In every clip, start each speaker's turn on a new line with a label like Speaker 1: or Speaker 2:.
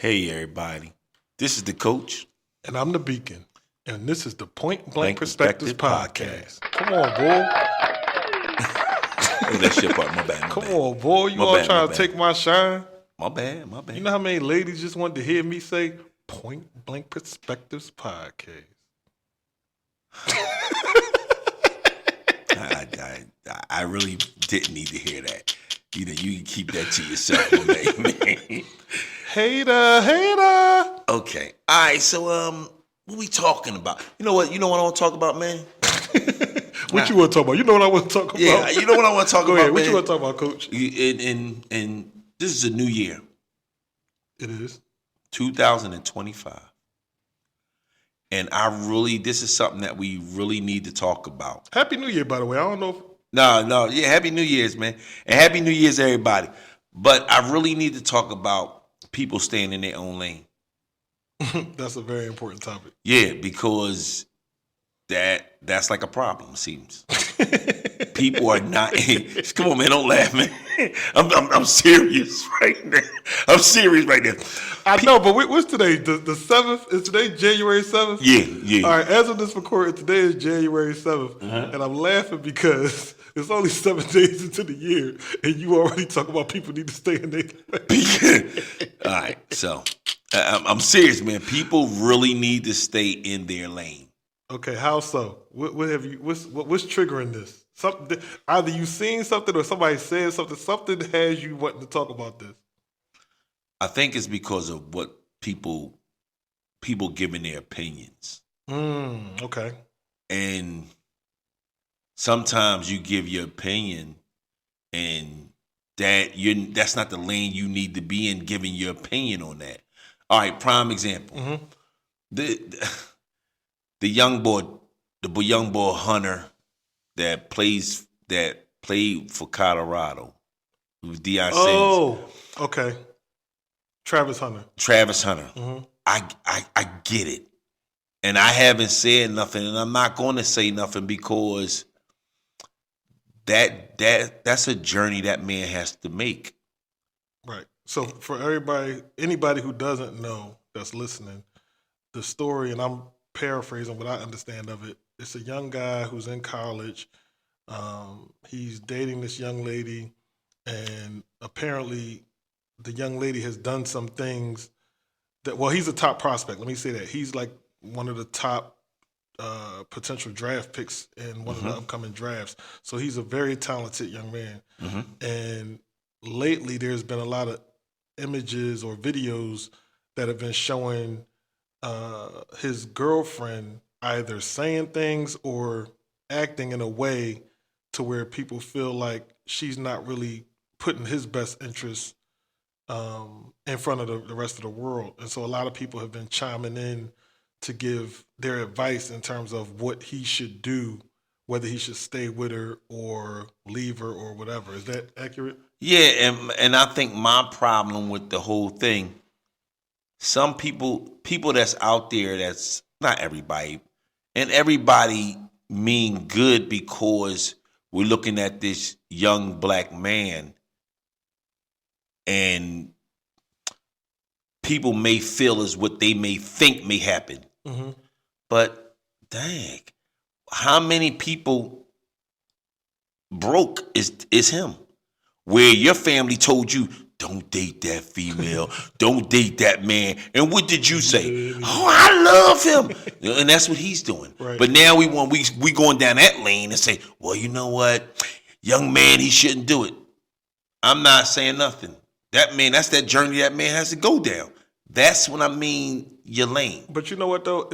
Speaker 1: Hey everybody, this is the coach.
Speaker 2: And I'm the Beacon. And this is the Point Blank
Speaker 1: Blank
Speaker 2: Perspectives
Speaker 1: Perspective
Speaker 2: Podcast. Come on, boy.
Speaker 1: Oh, that shit part. My bad.
Speaker 2: Come on, boy. You all trying to take my shine?
Speaker 1: My bad.
Speaker 2: You know how many ladies just wanted to hear me say Point Blank Perspectives Podcast?
Speaker 1: I really didn't need to hear that. You can keep that to yourself, man.
Speaker 2: Hater.
Speaker 1: Okay. All right. So what we talking about? You know what? You know what I want to talk about, man?
Speaker 2: What you want to talk about? You know what I want to talk about?
Speaker 1: Yeah. You know what I want to talk
Speaker 2: Go
Speaker 1: about,
Speaker 2: ahead.
Speaker 1: man?
Speaker 2: What you want to talk about, Coach?
Speaker 1: And this is a new year.
Speaker 2: It is
Speaker 1: 2025. And this is something that we really need to talk about.
Speaker 2: Happy New Year, by the way. I don't know if...
Speaker 1: Yeah, Happy New Year's, man. And Happy New Year's, everybody. But I really need to talk about people staying in their own lane.
Speaker 2: That's a very important topic.
Speaker 1: Yeah, because that's like a problem, it seems. People are not... Come on, man, don't laugh, man. I'm serious right now. I'm serious right now.
Speaker 2: I know, but what's today? The 7th? Is today January 7th?
Speaker 1: Yeah.
Speaker 2: All right, as of this recording, today is January 7th. And I'm laughing because it's only 7 days into the year, and you already talk about people need to stay in their lane.
Speaker 1: All right, so I'm serious, man. People really need to stay in their lane.
Speaker 2: Okay, how so? What's triggering this? Something, either you seen something or somebody said something. Something has you wanting to talk about this.
Speaker 1: I think it's because of what people giving their opinions.
Speaker 2: Okay.
Speaker 1: And sometimes you give your opinion, and that's not the lane you need to be in. Giving your opinion on that. All right, prime example. The young boy Hunter that played for Colorado. It was Deion Sanders.
Speaker 2: Oh, okay. Travis Hunter.
Speaker 1: I get it. And I haven't said nothing, and I'm not going to say nothing because that's a journey that man has to make.
Speaker 2: Right. So for anybody who doesn't know that's listening, the story, and I'm paraphrasing what I understand of it, it's a young guy who's in college. He's dating this young lady, and apparently the young lady has done some things he's a top prospect. Let me say that. He's like one of the top potential draft picks in one of the upcoming drafts. So he's a very talented young man. And lately there's been a lot of images or videos that have been showing his girlfriend either saying things or acting in a way to where people feel like she's not really putting his best interests in front of the rest of the world. And so a lot of people have been chiming in to give their advice in terms of what he should do, whether he should stay with her or leave her or whatever. Is that accurate?
Speaker 1: Yeah, and I think my problem with the whole thing, some people that's out there, that's not everybody, and everybody mean good because we're looking at this young black man, and people may feel as what they may think may happen. But dang, how many people broke is him? Where your family told you, don't date that female, don't date that man. And what did you say? Oh, I love him. And that's what he's doing.
Speaker 2: Right.
Speaker 1: But now we going down that lane and say, well, you know what? Young man, he shouldn't do it. I'm not saying nothing. That man, that's that journey that man has to go down. That's what I mean, your lane.
Speaker 2: But you know what, though?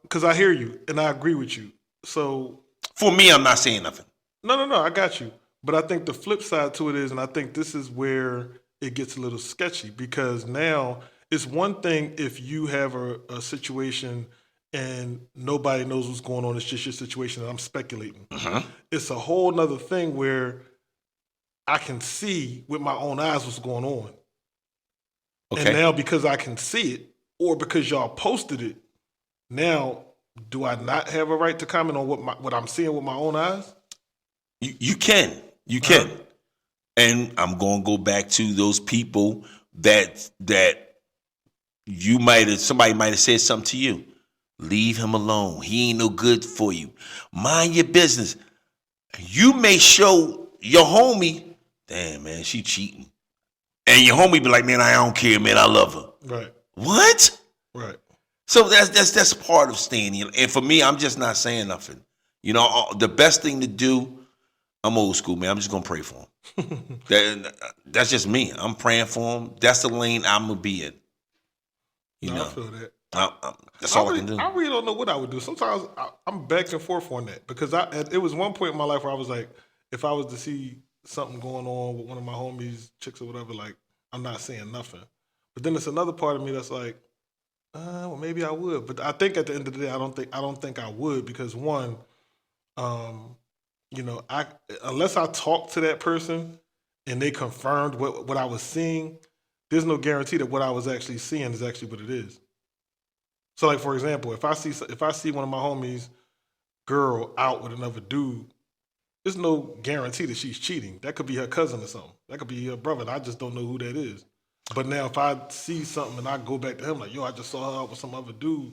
Speaker 2: Because I hear you, and I agree with you. So
Speaker 1: for me, I'm not saying nothing.
Speaker 2: No, I got you. But I think the flip side to it is, and I think this is where it gets a little sketchy, because now it's one thing if you have a situation and nobody knows what's going on, it's just your situation and I'm speculating. It's a whole nother thing where I can see with my own eyes what's going on. Okay. And now because I can see it, or because y'all posted it, now do I not have a right to comment on what I'm seeing with my own eyes?
Speaker 1: You can. And I'm going to go back to those people that somebody might have said something to you. Leave him alone. He ain't no good for you. Mind your business. You may show your homie, damn man, she cheating. And your homie be like, man, I don't care, man, I love her.
Speaker 2: Right.
Speaker 1: What?
Speaker 2: Right.
Speaker 1: So that's part of staying. And for me, I'm just not saying nothing. You know, the best thing to do, I'm old school, man. I'm just gonna pray for him. That's just me. I'm praying for him. That's the lane I'm gonna be in. You know,
Speaker 2: I feel that.
Speaker 1: That's all I can do.
Speaker 2: I really don't know what I would do. Sometimes I'm back and forth on that because it was one point in my life where I was like, if I was to see something going on with one of my homies, chicks or whatever, like I'm not saying nothing. But then there's another part of me that's like, well, maybe I would. But I think at the end of the day, I don't think I would because one, you know, unless I talk to that person and they confirmed what I was seeing, there's no guarantee that what I was actually seeing is actually what it is. So, like for example, if I see one of my homies' girl out with another dude, there's no guarantee that she's cheating. That could be her cousin or something. That could be her brother. And I just don't know who that is. But now, if I see something and I go back to him like, yo, I just saw her out with some other dude.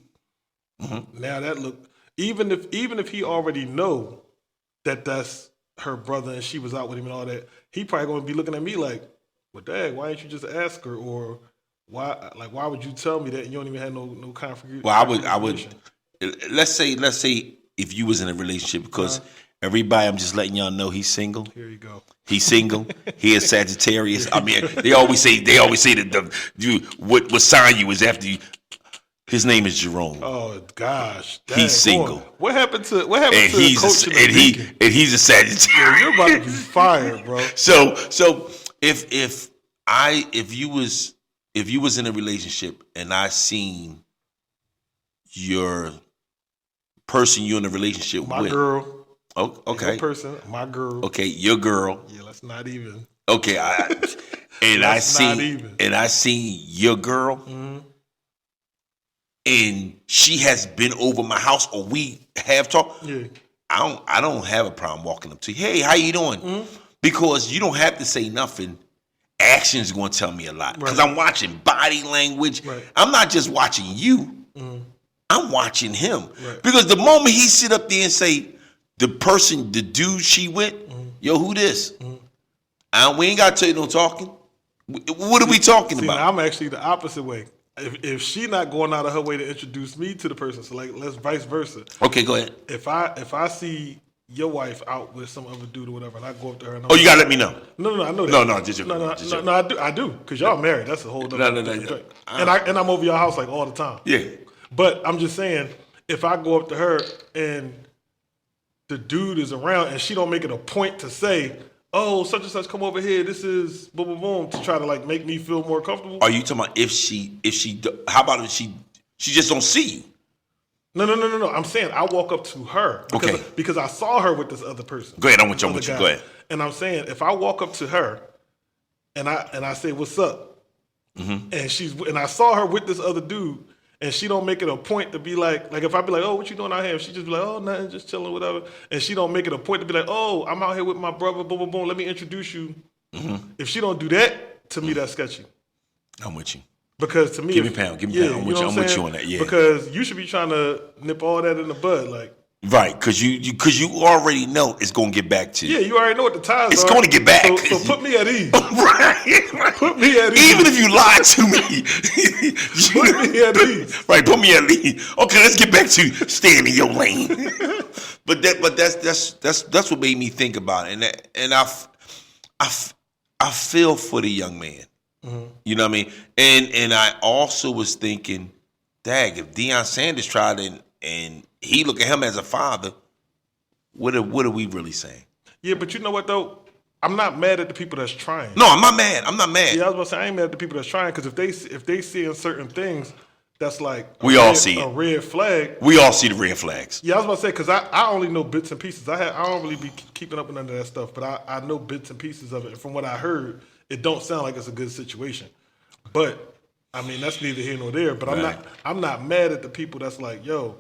Speaker 2: Mm-hmm. Now that look, even if he already know that that's her brother and she was out with him and all that, he probably gonna be looking at me like, well, dad, why didn't you just ask her? Or why would you tell me that and you don't even have no confirmation?
Speaker 1: Well, I would. Let's say if you was in a relationship, because everybody, I'm just letting y'all know he's single.
Speaker 2: Here you go.
Speaker 1: He's single. He is Sagittarius. I mean, they always say that what sign you is after you. His name is Jerome.
Speaker 2: Oh gosh,
Speaker 1: he's single.
Speaker 2: What happened to coaching?
Speaker 1: And he's a Sagittarius.
Speaker 2: Yeah, you're about to be fired, bro.
Speaker 1: So if you was in a relationship and I seen your person you're in a relationship with,
Speaker 2: my girl.
Speaker 1: Oh, okay.
Speaker 2: Your person, my girl.
Speaker 1: Okay, your girl.
Speaker 2: Yeah, let's not even.
Speaker 1: Okay, I seen your girl. Mm-hmm. And she has been over my house, or we have talked.
Speaker 2: Yeah.
Speaker 1: I don't have a problem walking up to you. Hey, how you doing? Mm-hmm. Because you don't have to say nothing. Action's going to tell me a lot. Because I'm watching body language. Right. I'm not just watching you. Mm-hmm. I'm watching him. Right. Because the moment he sit up there and say, the dude she with, yo, who this? Mm-hmm. We ain't got to tell you no talking. What are we talking about?
Speaker 2: I'm actually the opposite way. If she not going out of her way to introduce me to the person, so like let's vice versa.
Speaker 1: Okay, go ahead.
Speaker 2: If I see your wife out with some other dude or whatever, and I go up to her, and
Speaker 1: you gotta let me know.
Speaker 2: No, I know that.
Speaker 1: No,
Speaker 2: I do, because y'all married. That's a whole other
Speaker 1: no.
Speaker 2: And I'm over your house like all the time.
Speaker 1: Yeah.
Speaker 2: But I'm just saying, if I go up to her and the dude is around, and she don't make it a point to say, oh, such and such, come over here. This is boom, boom, boom, to try to like make me feel more comfortable.
Speaker 1: Are you talking about if she? How about if she just don't see you?
Speaker 2: No. I'm saying I walk up to her because I saw her with this other person.
Speaker 1: Go ahead, I'm with you. Go ahead.
Speaker 2: And I'm saying if I walk up to her and I say what's up, mm-hmm. and I saw her with this other dude. And she don't make it a point to be like if I be like, oh, what you doing out here? She just be like, oh, nothing, just chilling, whatever. And she don't make it a point to be like, oh, I'm out here with my brother, boom, boom, boom. Let me introduce you. Mm-hmm. If she don't do that, to me, that's sketchy.
Speaker 1: I'm with you.
Speaker 2: Because to me,
Speaker 1: give me pound. I'm with you on that. Yeah.
Speaker 2: Because you should be trying to nip all that in the bud, like.
Speaker 1: Right, because you already know it's gonna get back to you.
Speaker 2: Yeah, you already know what the ties are.
Speaker 1: It's gonna get back.
Speaker 2: So put me at ease.
Speaker 1: right.
Speaker 2: Put me at ease.
Speaker 1: Even if you lie to me.
Speaker 2: Put me at ease.
Speaker 1: Right, put me at ease. Okay, let's get back to staying in your lane. but that's what made me think about it. And I feel for the young man. Mm-hmm. You know what I mean? And I also was thinking, dag, if Deion Sanders tried and he look at him as a father, what are we really saying?
Speaker 2: Yeah, but you know what though? I'm not mad at the people that's trying.
Speaker 1: No, I'm not mad.
Speaker 2: Yeah, I was about to say I ain't mad at the people that's trying, because if they see in certain things that's like
Speaker 1: see
Speaker 2: a red flag.
Speaker 1: We all see the red flags.
Speaker 2: Yeah, I was about to say, because I only know bits and pieces. I don't really be keeping up with none of that stuff, but I know bits and pieces of it. And from what I heard, it don't sound like it's a good situation. But I mean, that's neither here nor there. But I'm not mad at the people that's like, yo,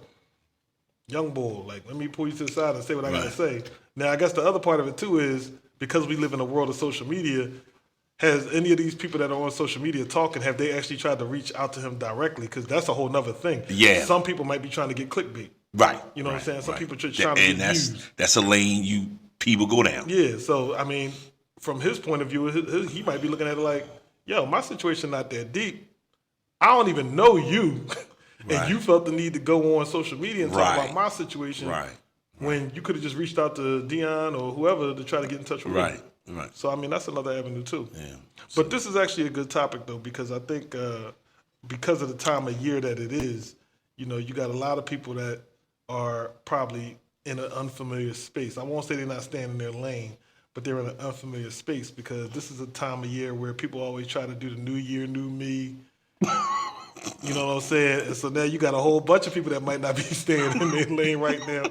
Speaker 2: young boy, like, let me pull you to the side and say what I gotta say. Now, I guess the other part of it too is, because we live in a world of social media, has any of these people that are on social media talking, have they actually tried to reach out to him directly? Because that's a whole nother thing.
Speaker 1: Yeah.
Speaker 2: Some people might be trying to get clickbait.
Speaker 1: Right.
Speaker 2: You know what I'm saying? Some people trying to
Speaker 1: and
Speaker 2: get views.
Speaker 1: That's a lane people go down.
Speaker 2: Yeah. So I mean, from his point of view, he might be looking at it like, yo, my situation not that deep. I don't even know you, and you felt the need to go on social media and talk about my situation.
Speaker 1: Right.
Speaker 2: When you could have just reached out to Dion or whoever to try to get in touch with me.
Speaker 1: Right.
Speaker 2: So, I mean, that's another avenue, too.
Speaker 1: Yeah.
Speaker 2: But this is actually a good topic, though, because I think because of the time of year that it is, you got a lot of people that are probably in an unfamiliar space. I won't say they're not staying in their lane, but they're in an unfamiliar space because this is a time of year where people always try to do the new year, new me. You know what I'm saying? And so now you got a whole bunch of people that might not be staying in their lane right now.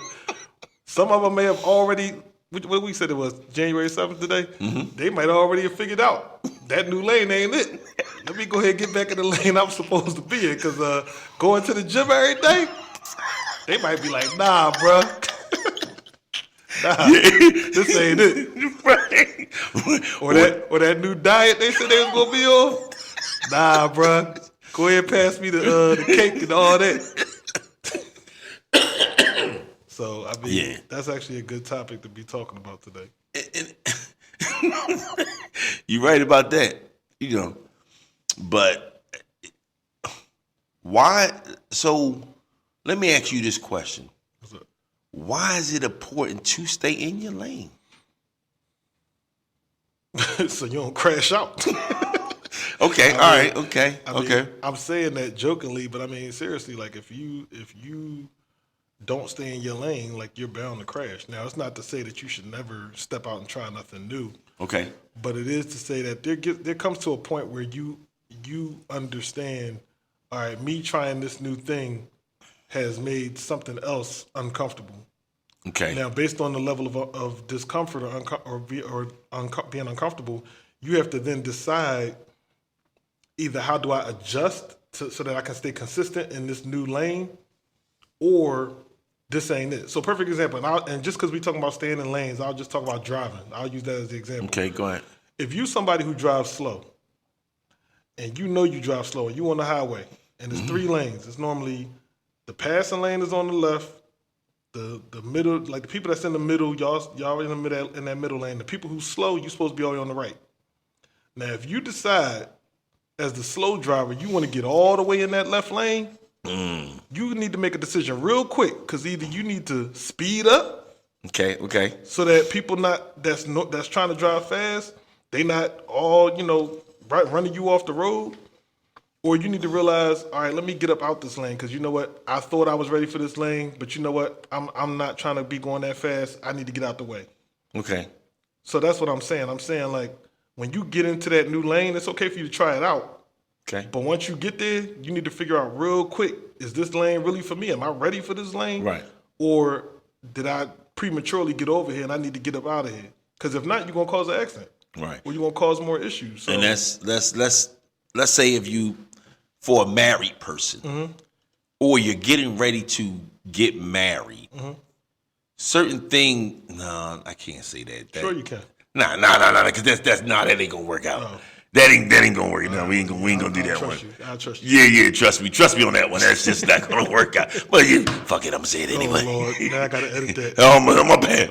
Speaker 2: Some of them may have already, what we said it was, January 7th today? Mm-hmm. They might already have figured out that new lane ain't it. Let me go ahead and get back in the lane I'm supposed to be in because going to the gym every day, they might be like, nah, bro. This ain't it. Right. Or that new diet they said they was going to be on. Nah, bro. Go ahead and pass me the cake and all that. So, I mean, that's actually a good topic to be talking about today.
Speaker 1: You're right about that, But why? So, let me ask you this question.
Speaker 2: What's up?
Speaker 1: Why is it important to stay in your lane?
Speaker 2: So you don't crash out.
Speaker 1: Okay, all right, okay, okay.
Speaker 2: I'm saying that jokingly, but I mean, seriously, like if you don't stay in your lane, like you're bound to crash. Now, it's not to say that you should never step out and try nothing new.
Speaker 1: Okay.
Speaker 2: But it is to say that there comes to a point where you understand, all right, me trying this new thing has made something else uncomfortable.
Speaker 1: Okay.
Speaker 2: Now, based on the level of discomfort or being uncomfortable, you have to then decide either how do I adjust so that I can stay consistent in this new lane, or this ain't it. So perfect example, and just because we're talking about staying in lanes, I'll just talk about driving. I'll use that as the example.
Speaker 1: Okay, go ahead.
Speaker 2: If you somebody who drives slow, and you drive slow, and you on the highway, and there's 3 lanes, it's normally the passing lane is on the left, the middle, like the people that's in the middle, y'all in the middle, in that middle lane. The people who slow, you're supposed to be all on the right. Now, if you decide as the slow driver, you want to get all the way in that left lane, you need to make a decision real quick because either you need to speed up,
Speaker 1: okay,
Speaker 2: so that people that's trying to drive fast, they not all running you off the road, or you need to realize, all right, let me get up out this lane because you know what, I thought I was ready for this lane, but you know what, I'm not trying to be going that fast. I need to get out the way.
Speaker 1: Okay.
Speaker 2: So that's what I'm saying. I'm saying like when you get into that new lane, it's okay for you to try it out.
Speaker 1: Okay.
Speaker 2: But once you get there, you need to figure out real quick, is this lane really for me? Am I ready for this lane?
Speaker 1: Right.
Speaker 2: Or did I prematurely get over here and I need to get up out of here? Because if not, you're going to cause an accident.
Speaker 1: Right.
Speaker 2: Or you're going to cause more issues. So.
Speaker 1: And let's say if you, for a married person, or you're getting ready to get married, certain thing, no, I can't say that.
Speaker 2: Sure you can.
Speaker 1: Nah, because that ain't gonna work out.
Speaker 2: Oh.
Speaker 1: That ain't gonna work. No, we ain't gonna do that one.
Speaker 2: I'll trust you.
Speaker 1: Yeah, trust me on that one. That's just not gonna work out. But fuck it, I'm gonna say it anyway.
Speaker 2: Oh Lord, now I gotta edit that.
Speaker 1: Oh my bad.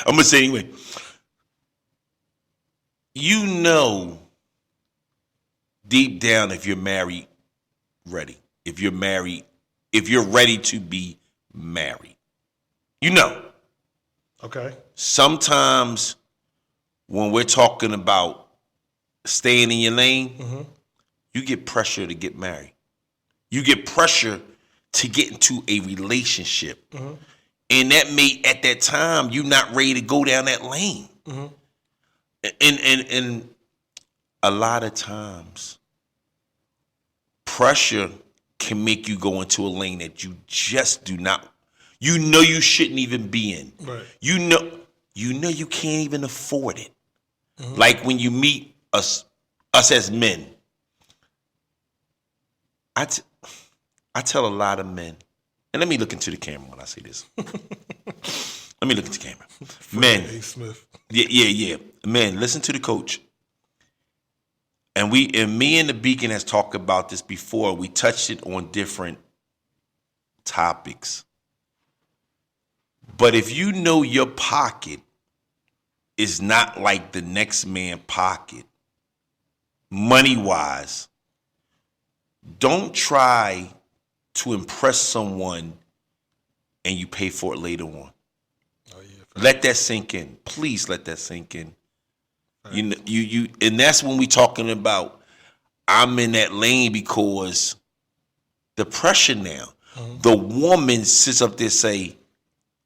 Speaker 1: I'm gonna say it anyway. Deep down, if you're married, if you're ready to be married,
Speaker 2: Okay.
Speaker 1: Sometimes when we're talking about staying in your lane, you get pressure to get married. You get pressure to get into a relationship. And that may, at that time, you're not ready to go down that lane. And a lot of times, pressure can make you go into a lane that you just do not, you shouldn't even be in.
Speaker 2: Right.
Speaker 1: You know you can't even afford it. Like when you meet us as men, I tell a lot of men, and let me look into the camera when I say this. Let me look into the camera. Men.
Speaker 2: A. Smith.
Speaker 1: Yeah. Men, listen to the coach. And me and the Beacon has talked about this before. We touched it on different topics. But if you know your pocket is not like the next man's pocket, money-wise, don't try to impress someone and you pay for it later on. Oh, yeah, let that sink in. Please let that sink in. Right. You, and that's when we talking about I'm in that lane because the pressure now. Mm-hmm. The woman sits up there say,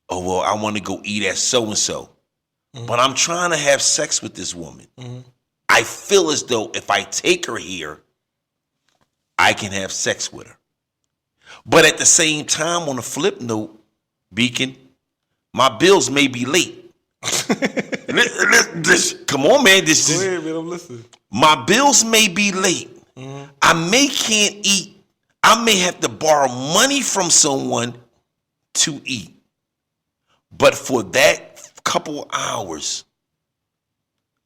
Speaker 1: oh, well, I want to go eat at so-and-so. Mm-hmm. But I'm trying to have sex with this woman. Mm-hmm. I feel as though if I take her here, I can have sex with her. But at the same time, on a flip note, Beacon, my bills may be late. Come on, man.
Speaker 2: Go ahead, man. I'm listening.
Speaker 1: My bills may be late. Mm-hmm. I can't eat. I may have to borrow money from someone to eat. But for that couple hours,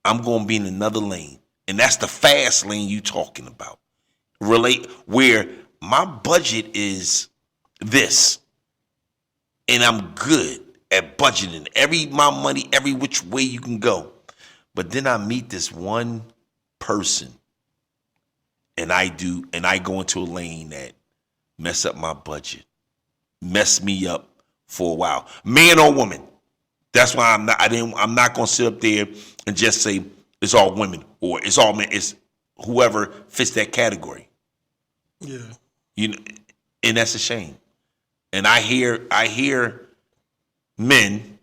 Speaker 1: I'm going to be in another lane. And that's the fast lane you talking about. Where my budget is this. And I'm good at budgeting my money every which way you can go. But then I meet this one person and I go into a lane that mess up my budget, mess me up for a while, man or woman. That's why I'm not going to sit up there and just say it's all women or it's all men. It's whoever fits that category.
Speaker 2: Yeah.
Speaker 1: And that's a shame. And I hear men,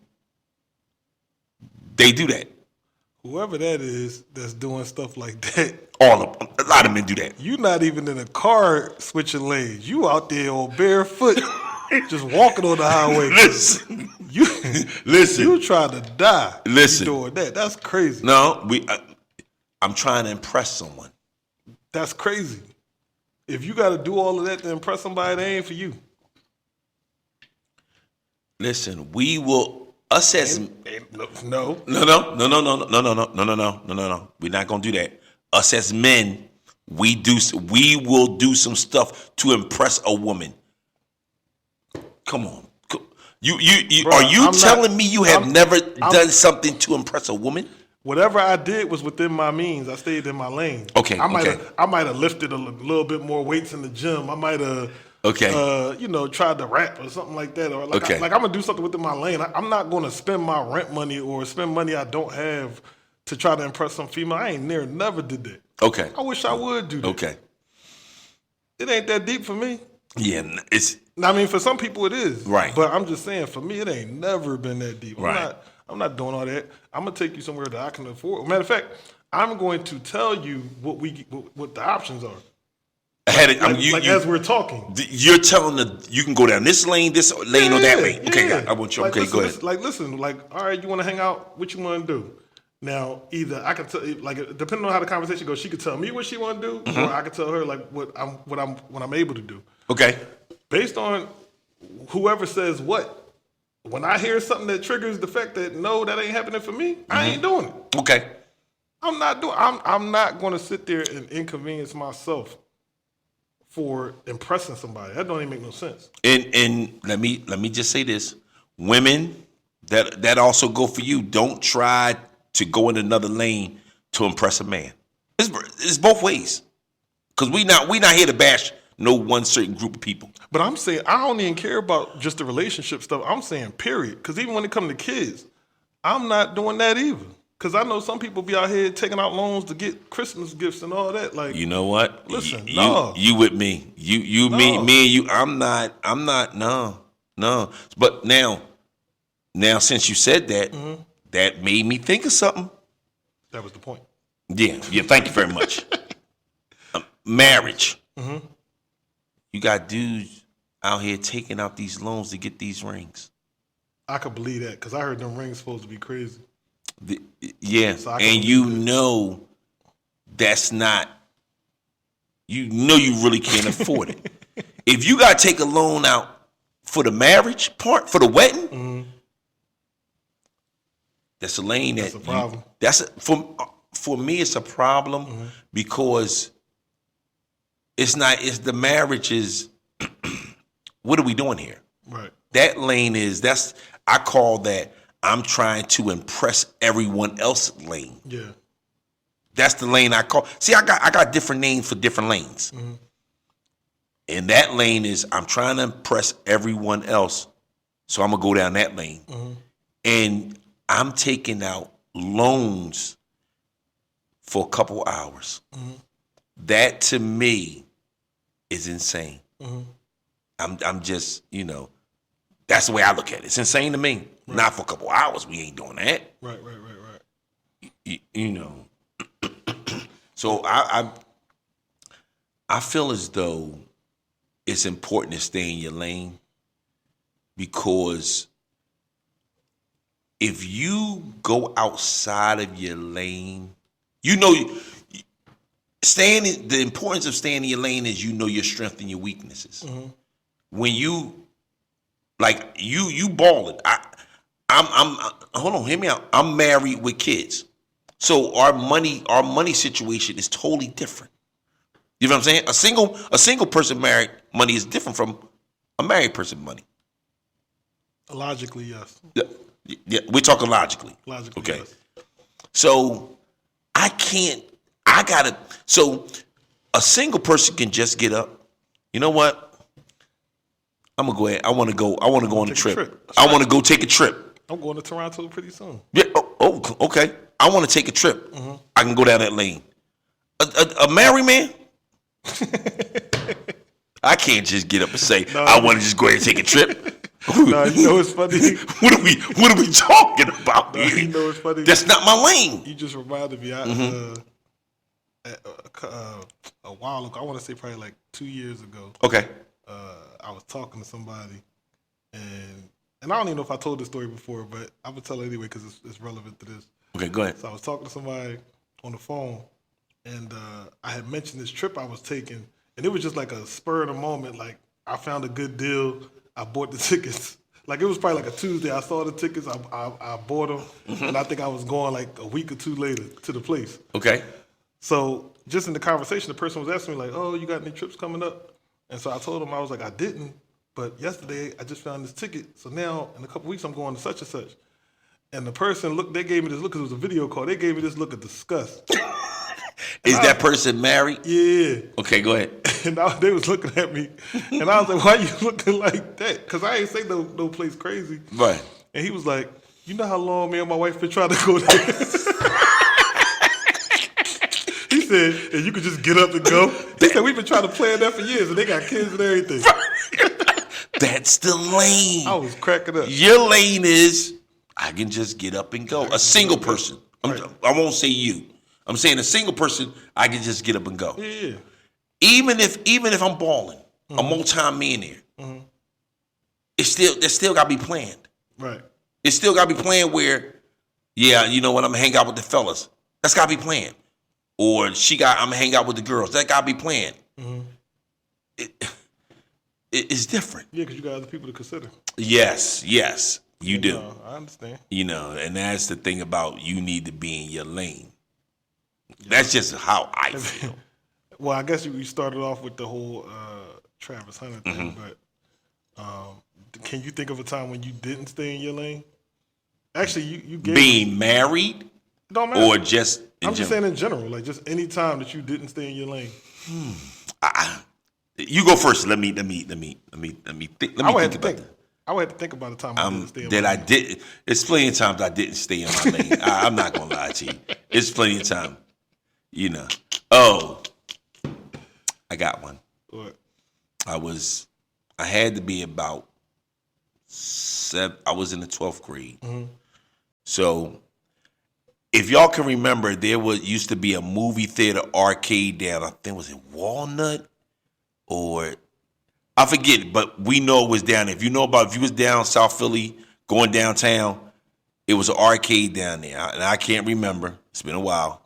Speaker 1: they do that.
Speaker 2: Whoever that is that's doing stuff like that.
Speaker 1: A lot of men do that.
Speaker 2: You not even in a car switching lanes. You out there on barefoot, just walking on the highway.
Speaker 1: Listen.
Speaker 2: You trying to die.
Speaker 1: Listen.
Speaker 2: You doing that. That's crazy.
Speaker 1: No, I'm trying to impress someone.
Speaker 2: That's crazy. If you got to do all of that to impress somebody, that ain't for you.
Speaker 1: Listen, we will assess.
Speaker 2: No.
Speaker 1: We're not gonna do that. Us as men, we will do some stuff to impress a woman. Come on, Bro, are you telling me you have never done something to impress a woman?
Speaker 2: Whatever I did was within my means. I stayed in my lane.
Speaker 1: Okay.
Speaker 2: I might have lifted a little bit more weights in the gym. I might have.
Speaker 1: Okay.
Speaker 2: Tried to rap or something like that. Or I'm gonna do something within my lane. I'm not gonna spend my rent money or spend money I don't have to try to impress some female. I ain't never did that.
Speaker 1: Okay.
Speaker 2: I wish I would do that.
Speaker 1: Okay.
Speaker 2: It ain't that deep for me.
Speaker 1: Yeah,
Speaker 2: for some people it is.
Speaker 1: Right.
Speaker 2: But I'm just saying, for me, it ain't never been that deep.
Speaker 1: Right.
Speaker 2: I'm not doing all that. I'm gonna take you somewhere that I can afford. Matter of fact, I'm going to tell you what the options are. As we're talking,
Speaker 1: you're telling you can go down this lane, or that lane. Okay,
Speaker 2: yeah.
Speaker 1: I want you. Okay, go ahead.
Speaker 2: All right, you want to hang out? What you want to do? Now, either I can tell, depending on how the conversation goes, she could tell me what she want to do, or I could tell her what I'm able to do.
Speaker 1: Okay.
Speaker 2: Based on whoever says what. When I hear something that triggers the fact that no, that ain't happening for me, I ain't doing it.
Speaker 1: Okay.
Speaker 2: I'm not going to sit there and inconvenience myself for impressing somebody. That don't even make no sense.
Speaker 1: And let me just say this. Women, that also go for you. Don't try to go in another lane to impress a man. It's both ways. Because we not here to bash no one certain group of people.
Speaker 2: But I'm saying I don't even care about just the relationship stuff. I'm saying period. Because even when it comes to kids, I'm not doing that either. Because I know some people be out here taking out loans to get Christmas gifts and all that. Like,
Speaker 1: you know what?
Speaker 2: Listen,
Speaker 1: you with me. Me and you. I'm not. No. But now since you said that, that made me think of something.
Speaker 2: That was the point.
Speaker 1: Yeah. Thank you very much. Marriage.
Speaker 2: Mm-hmm.
Speaker 1: You got dudes out here taking out these loans to get these rings.
Speaker 2: I could believe that because I heard them rings supposed to be crazy.
Speaker 1: So and that's not. You really can't afford it. If you got to take a loan out for the marriage part, for the wedding, that's a lane
Speaker 2: that's a problem.
Speaker 1: for me, it's a problem because it's the marriage is, what are we doing here?
Speaker 2: Right.
Speaker 1: That lane I call that I'm trying to impress everyone else lane.
Speaker 2: Yeah.
Speaker 1: That's the lane I call. See, I got different names for different lanes. And that lane is I'm trying to impress everyone else. So I'm going to go down that lane. And I'm taking out loans for a couple hours. That to me is insane. I'm just, that's the way I look at it. It's insane to me. Right. Not for a couple hours. We ain't doing that.
Speaker 2: Right.
Speaker 1: So I feel as though it's important to stay in your lane, because if you go outside of your lane, the importance of staying in your lane is your strength and your weaknesses. When you balling, I'm hold on, hear me out. I'm married with kids. So our money situation is totally different. You know what I'm saying? A single person married money is different from a married person money.
Speaker 2: Logically, yes.
Speaker 1: Yeah, we're talking logically.
Speaker 2: Logically,
Speaker 1: okay.
Speaker 2: Yes.
Speaker 1: So so a single person can just get up. You know what? I'm gonna go ahead. I want to go on a trip. I want to go take a trip.
Speaker 2: I'm going to Toronto pretty soon.
Speaker 1: Yeah. Oh, okay. I want to take a trip. I can go down that lane. A married man, I can't just get up and say I want to just go ahead and take a trip.
Speaker 2: No, it's funny.
Speaker 1: What are we talking about here?
Speaker 2: It's funny.
Speaker 1: That's not my lane.
Speaker 2: You just reminded me. A while ago, I want to say probably like 2 years ago.
Speaker 1: Okay.
Speaker 2: I was talking to somebody, and I don't even know if I told this story before, but I'm gonna tell it anyway because it's relevant to this.
Speaker 1: Okay, go ahead.
Speaker 2: So I was talking to somebody on the phone, and I had mentioned this trip I was taking, and it was just like a spur of the moment. Like I found a good deal, I bought the tickets. Like it was probably like a Tuesday. I saw the tickets, I bought them, and I think I was going like a week or two later to the place.
Speaker 1: Okay.
Speaker 2: So just in the conversation, the person was asking me like, "Oh, you got any trips coming up?" And so I told him, I was like, I didn't, but yesterday I just found this ticket. So now in a couple weeks I'm going to such and such. And the person they gave me this look because it was a video call. They gave me this look of disgust.
Speaker 1: Is that person married?
Speaker 2: Yeah.
Speaker 1: Okay, go ahead.
Speaker 2: And they was looking at me, and I was like, "Why you looking like that?" Because I ain't say no place crazy.
Speaker 1: Right.
Speaker 2: And he was like, "You know how long me and my wife been trying to go there?" He said, "And you could just get up and go." He said, "We've been trying to plan that for years, and they got kids and everything."
Speaker 1: That's the lane.
Speaker 2: I was cracking up.
Speaker 1: Your lane is I can just get up and go. A single person.
Speaker 2: Right.
Speaker 1: I won't say you. I'm saying a single person. I can just get up and go.
Speaker 2: Yeah.
Speaker 1: Even if I'm balling, a multi-millionaire, it's still got to be planned.
Speaker 2: Right.
Speaker 1: It's still got to be planned where, yeah, you know what? I'm gonna hang out with the fellas. That's got to be planned. Or I'm gonna hang out with the girls. That got to be planned. It's different.
Speaker 2: Yeah, because you got other people to consider.
Speaker 1: Yes, you do.
Speaker 2: No, I understand.
Speaker 1: And that's the thing about you need to be in your lane. That's just how I feel.
Speaker 2: Well, I guess you started off with the whole Travis Hunter thing, but can you think of a time when you didn't stay in your lane? Actually, you gave
Speaker 1: being married,
Speaker 2: don't matter.
Speaker 1: or just
Speaker 2: I'm just saying in general, like just any time that you didn't stay in your lane.
Speaker 1: You go first. Let me think.
Speaker 2: I would have to think about the time I didn't stay in my lane.
Speaker 1: I did. It's plenty of times I didn't stay in my lane. I'm not gonna lie to you. It's plenty of time. Oh, I got one.
Speaker 2: What?
Speaker 1: I had to be about 7. I was in the 12th grade. So if y'all can remember, there used to be a movie theater arcade down, I think it was in Walnut, or I forget, but we know it was down there. If you was down South Philly, going downtown, it was an arcade down there. And I can't remember. It's been a while.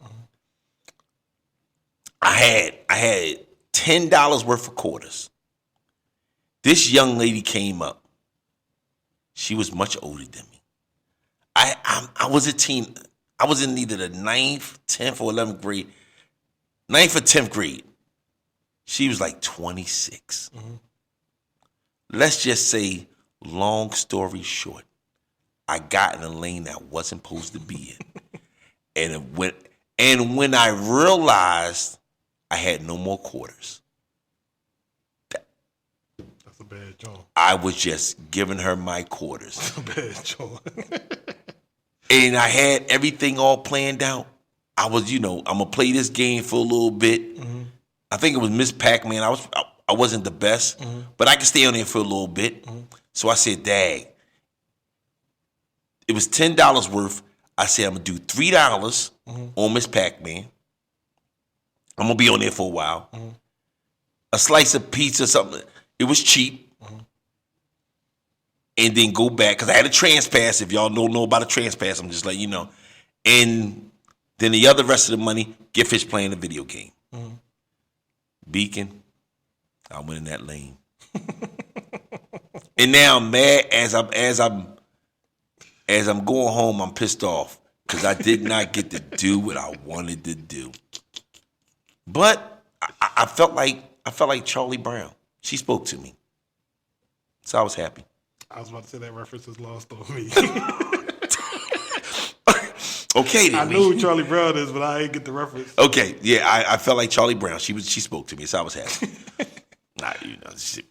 Speaker 1: I had $10 worth of quarters. This young lady came up. She was much older than me. I was a teen. I was in either the 9th, 10th, or 11th grade. 9th or 10th grade. She was like 26. Let's just say, long story short, I got in a lane that I wasn't supposed to be in. And when I realized I had no more quarters,
Speaker 2: that's a bad joint.
Speaker 1: I was just giving her my quarters.
Speaker 2: That's a bad joint.
Speaker 1: And I had everything all planned out. I was, I'm gonna play this game for a little bit. I think it was Miss Pac-Man. I wasn't the best, but I could stay on there for a little bit. So I said, "Dag." It was $10 worth. I said, "I'm gonna do $3 on Miss Pac-Man. I'm gonna be on there for a while. A slice of pizza, something. It was cheap." And then go back, because I had a trans pass. If y'all don't know about a trans pass, I'm just letting you know. And then the rest of the money, get fish playing the video game. Beacon, I went in that lane. And now I'm mad as I'm going home, I'm pissed off because I did not get to do what I wanted to do. But I felt like Charlie Brown. She spoke to me. So I was happy.
Speaker 2: I was about to say that reference is lost on me.
Speaker 1: Okay, then.
Speaker 2: I know who Charlie Brown is, but I ain't get the reference.
Speaker 1: Okay, yeah, I felt like Charlie Brown. She spoke to me, so I was happy. Nah,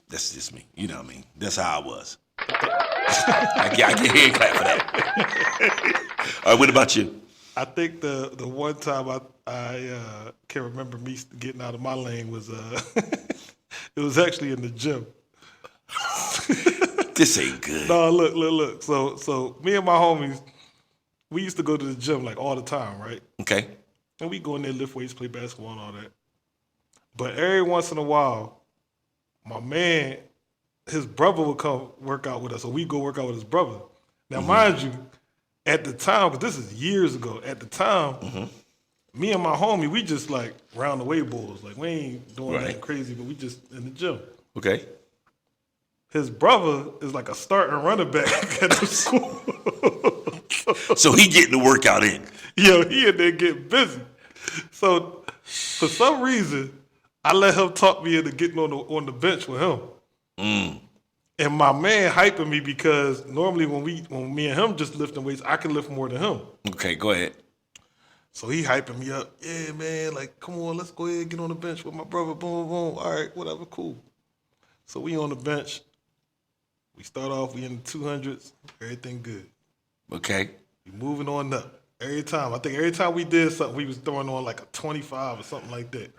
Speaker 1: that's just me. You know what I mean? That's how I was. I can hear you clap for that. All right, what about you?
Speaker 2: I think the one time I can remember me getting out of my lane was it was actually in the gym.
Speaker 1: This ain't good.
Speaker 2: No, look. So me and my homies, we used to go to the gym like all the time, right?
Speaker 1: Okay.
Speaker 2: And we go in there, lift weights, play basketball and all that. But every once in a while, my man, his brother would come work out with us, or we go work out with his brother. Now, mind you, at the time, because this is years ago, at the time, me and my homie, we just like round the way bulls. Like, we ain't doing nothing crazy, but we just in the gym.
Speaker 1: Okay.
Speaker 2: His brother is like a starting running back at the school.
Speaker 1: So he getting the workout in.
Speaker 2: Yo, he in there getting busy. So for some reason, I let him talk me into getting on the bench with him. And my man hyping me because normally when me and him just lifting weights, I can lift more than him.
Speaker 1: Okay, go ahead.
Speaker 2: So he hyping me up. Yeah, man, like, come on, let's go ahead and get on the bench with my brother. Boom, boom. All right, whatever, cool. So we on the bench. We start off, we in the 200s, everything good.
Speaker 1: Okay.
Speaker 2: We moving on up. Every time we did something, we was throwing on like a 25 or something like that.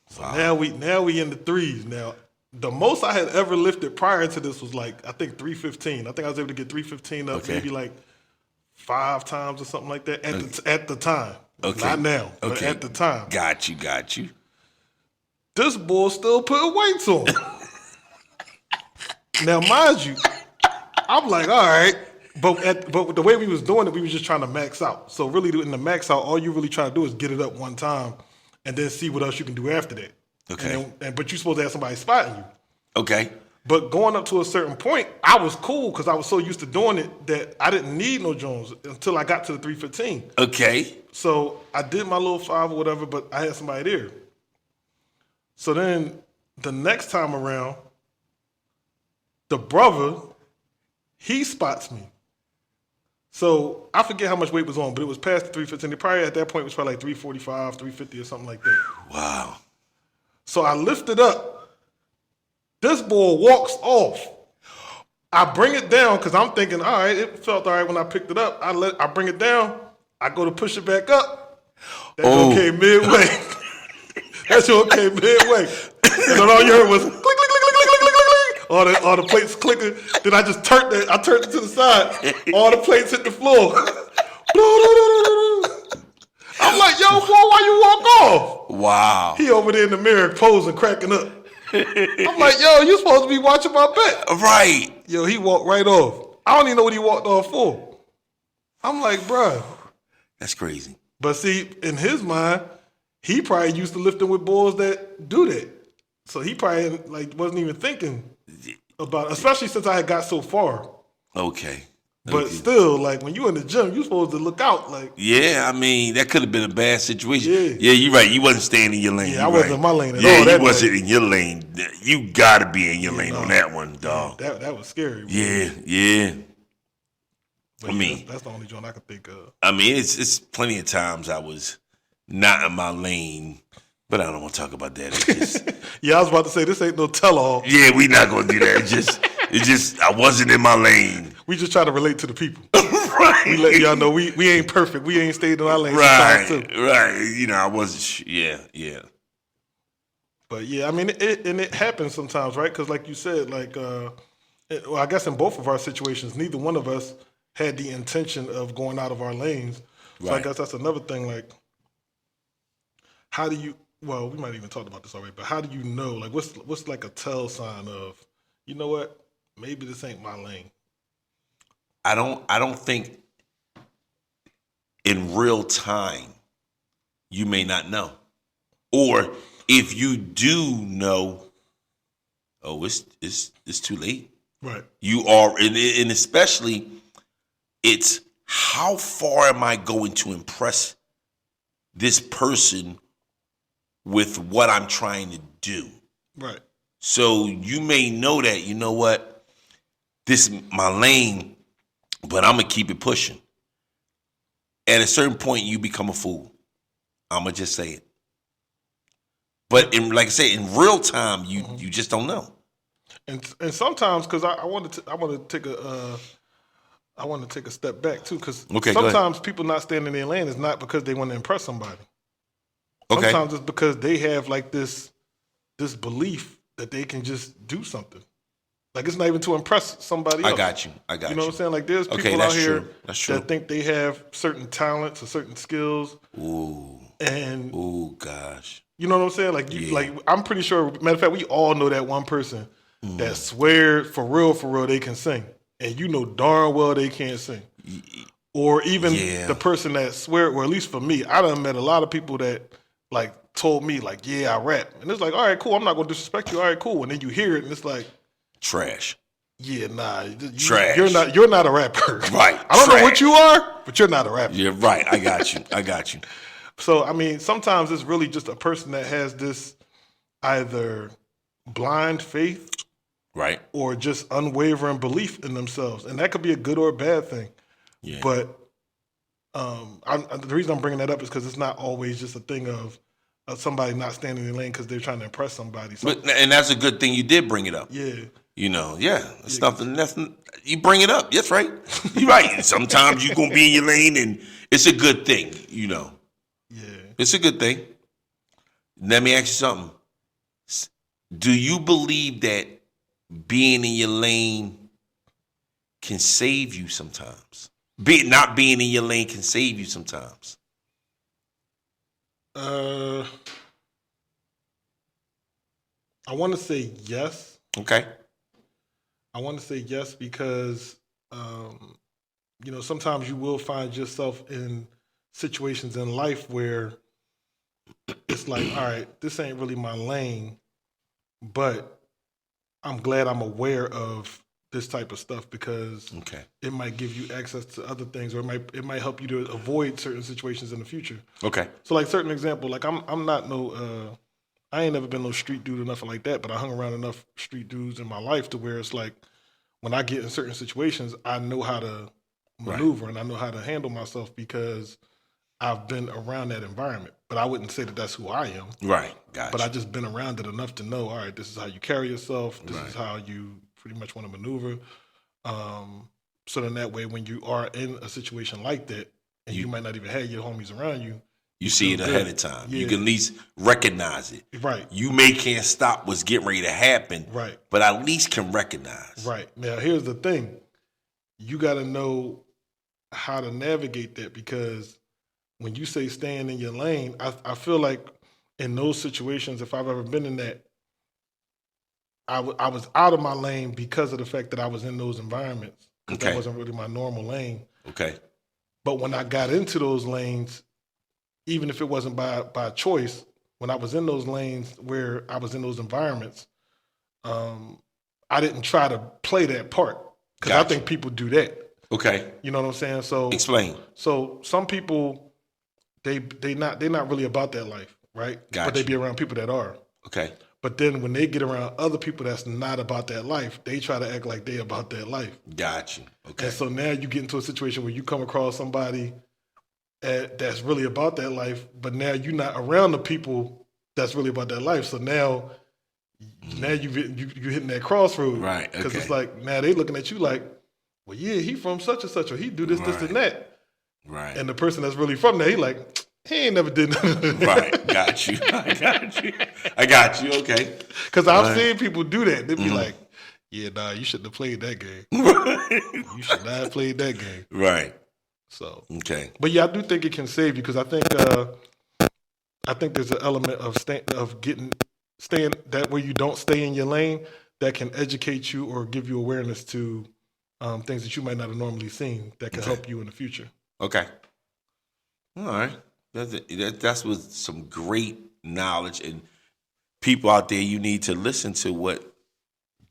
Speaker 2: So now we in the threes. Now, the most I had ever lifted prior to this was like, I think 315. I think I was able to get 315 up maybe like 5 times or something like that at the time.
Speaker 1: Okay.
Speaker 2: Not now, but at the time.
Speaker 1: Got you.
Speaker 2: This boy still putting weights on. Now, mind you, I'm like, all right. But the way we was doing it, we was just trying to max out. So really, in the max out, all you really trying to do is get it up one time and then see what else you can do after that.
Speaker 1: Okay.
Speaker 2: But you're supposed to have somebody spotting you.
Speaker 1: Okay.
Speaker 2: But going up to a certain point, I was cool because I was so used to doing it that I didn't need no Jones until I got to the 315.
Speaker 1: Okay.
Speaker 2: So I did my little 5 or whatever, but I had somebody there. So then the next time around, the brother, he spots me. So I forget how much weight was on, but it was past the 315. It probably at that point was probably like 345, 350 or something like that.
Speaker 1: Wow.
Speaker 2: So I lift it up. This boy walks off. I bring it down because I'm thinking, all right, it felt all right when I picked it up. I bring it down. I go to push it back up. That's okay midway. That's okay midway. And then all you heard was click, click, click, click, click, click, click, click. All the plates clicking. Then I just turned it. I turned it to the side. All the plates hit the floor. I'm like, yo, boy, why you walk off?
Speaker 1: Wow.
Speaker 2: He over there in the mirror posing, cracking up. I'm like, yo, you supposed to be watching my bet.
Speaker 1: Right.
Speaker 2: Yo, he walked right off. I don't even know what he walked off for. I'm like, bruh.
Speaker 1: That's crazy.
Speaker 2: But see, in his mind, he probably used to lifting with boys that do that. So he probably like wasn't even thinking about it, especially since I had got so far.
Speaker 1: Okay.
Speaker 2: But still, like when you in the gym, you supposed to look out. Like,
Speaker 1: yeah, I mean that could have been a bad situation.
Speaker 2: Yeah.
Speaker 1: Yeah, you're right. You wasn't staying in your lane.
Speaker 2: Yeah, I wasn't in my lane at
Speaker 1: yeah,
Speaker 2: all.
Speaker 1: you
Speaker 2: That
Speaker 1: wasn't
Speaker 2: night.
Speaker 1: in your lane. You gotta be in your lane on that one, dog.
Speaker 2: That was scary.
Speaker 1: Yeah.
Speaker 2: But
Speaker 1: I mean,
Speaker 2: that's the only joint I could think of.
Speaker 1: I mean, it's plenty of times I was not in my lane, but I don't want to talk about that. It's just,
Speaker 2: Yeah, I was about to say this ain't no tell-all.
Speaker 1: yeah, we not gonna do that. It's just I wasn't in my lane.
Speaker 2: We just try to relate to the people.
Speaker 1: Right.
Speaker 2: We let y'all know we ain't perfect. We ain't stayed in our lane
Speaker 1: Right.
Speaker 2: sometimes too.
Speaker 1: Right. You know, I wasn't. Yeah.
Speaker 2: But yeah, I mean, it happens sometimes, right? Because like you said, like, well, I guess in both of our situations, neither one of us had the intention of going out of our lanes. So I
Speaker 1: Right.
Speaker 2: guess that's another thing. Like, how do you? Well, we might even talked about this already, but how do you know? Like, what's like a tell sign of, you know what? Maybe this ain't my lane.
Speaker 1: I don't think in real time you may not know, or if you do know, oh, it's too late.
Speaker 2: Right.
Speaker 1: You are, and especially, it's how far am I going to impress this person with what I'm trying to do?
Speaker 2: Right.
Speaker 1: So you may know that, you know what, this is my lane, but I'm gonna keep it pushing. At a certain point, you become a fool. I'm gonna just say it. But like I say, in real time, you just don't know.
Speaker 2: And sometimes, because I want to take a step back too, because
Speaker 1: Okay, go ahead.
Speaker 2: sometimes people not staying in their lane is not because they want to impress somebody.
Speaker 1: Okay.
Speaker 2: Sometimes it's because they have like this belief that they can just do something. Like it's not even to impress somebody else.
Speaker 1: I got you.
Speaker 2: You know what I'm saying? Like there's people
Speaker 1: that's
Speaker 2: out here
Speaker 1: true. That's true.
Speaker 2: that think they have certain talents or certain skills.
Speaker 1: Ooh.
Speaker 2: And
Speaker 1: Ooh, gosh.
Speaker 2: you know what I'm saying? Like like I'm pretty sure. Matter of fact, we all know that one person that swear for real they can sing, and you know darn well they can't sing. Or even the person that swear, or at least for me, I done met a lot of people that like told me like, yeah, I rap, and it's like, all right, cool. I'm not gonna disrespect you. All right, cool. And then you hear it, and it's like,
Speaker 1: trash.
Speaker 2: Yeah, nah.
Speaker 1: Trash.
Speaker 2: You're not a rapper.
Speaker 1: Right.
Speaker 2: I don't know what you are, but you're not a rapper.
Speaker 1: Yeah, right. I got you.
Speaker 2: So I mean, sometimes it's really just a person that has this either blind faith,
Speaker 1: right,
Speaker 2: or just unwavering belief in themselves, and that could be a good or a bad thing.
Speaker 1: Yeah.
Speaker 2: But the reason I'm bringing that up is because it's not always just a thing of somebody not standing in the lane because they're trying to impress somebody. So,
Speaker 1: and that's a good thing you did bring it up.
Speaker 2: Yeah.
Speaker 1: You know, it's nothing. You bring it up. That's right. You're right. Sometimes you're gonna be in your lane, and it's a good thing. You know.
Speaker 2: Yeah.
Speaker 1: It's a good thing. Let me ask you something. Do you believe that being in your lane can save you sometimes? Not being in your lane can save you sometimes.
Speaker 2: I want to say yes.
Speaker 1: Okay.
Speaker 2: I want to say yes because, you know, sometimes you will find yourself in situations in life where it's like, all right, this ain't really my lane, but I'm glad I'm aware of this type of stuff because it might give you access to other things, or it might help you to avoid certain situations in the future.
Speaker 1: Okay.
Speaker 2: So, like, certain example, like I'm not no. I ain't never been no street dude or nothing like that, but I hung around enough street dudes in my life to where it's like when I get in certain situations, I know how to maneuver and I know how to handle myself because I've been around that environment. But I wouldn't say that that's who I am.
Speaker 1: Right, gotcha.
Speaker 2: But I just been around it enough to know, all right, this is how you carry yourself. This is how you pretty much want to maneuver. So then that way, when you are in a situation like that, and you might not even have your homies around you,
Speaker 1: you see it ahead of time. Yeah. You can at least recognize it.
Speaker 2: Right.
Speaker 1: You can't stop what's getting ready to happen.
Speaker 2: Right.
Speaker 1: But at least can recognize.
Speaker 2: Right. Now, here's the thing. You got to know how to navigate that because when you say staying in your lane, I feel like in those situations, if I've ever been in that, I was out of my lane because of the fact that I was in those environments. Because that wasn't really my normal lane.
Speaker 1: Okay.
Speaker 2: But when I got into those lanes, even if it wasn't by choice, when I was in those lanes where I was in those environments, I didn't try to play that part because I think people do that.
Speaker 1: Okay.
Speaker 2: You know what I'm saying? So
Speaker 1: Explain.
Speaker 2: So some people they're not really about that life, right? But they
Speaker 1: Gotcha.
Speaker 2: be around people that are.
Speaker 1: Okay.
Speaker 2: But then when they get around other people that's not about that life, they try to act like they about that life.
Speaker 1: Gotcha. Okay.
Speaker 2: And so now you get into a situation where you come across somebody that's really about that life, but now you're not around the people that's really about that life. So now you hitting that crossroad,
Speaker 1: Right.
Speaker 2: Because
Speaker 1: Okay.
Speaker 2: it's like now they looking at you like, well, yeah, he from such and such, or he do this, this, and that.
Speaker 1: Right.
Speaker 2: And the person that's really from there, he like, he ain't never did nothing.
Speaker 1: Right. Got you. I got you. Okay.
Speaker 2: Because I've seen people do that. They'd be like, yeah, nah, you shouldn't have played that game. You should not have played that game.
Speaker 1: Right.
Speaker 2: So
Speaker 1: Okay.
Speaker 2: but yeah, I do think it can save you because I think there's an element of staying that way you don't stay in your lane that can educate you or give you awareness to things that you might not have normally seen that can help you in the future.
Speaker 1: Okay. All right. That's with some great knowledge, and people out there, you need to listen to what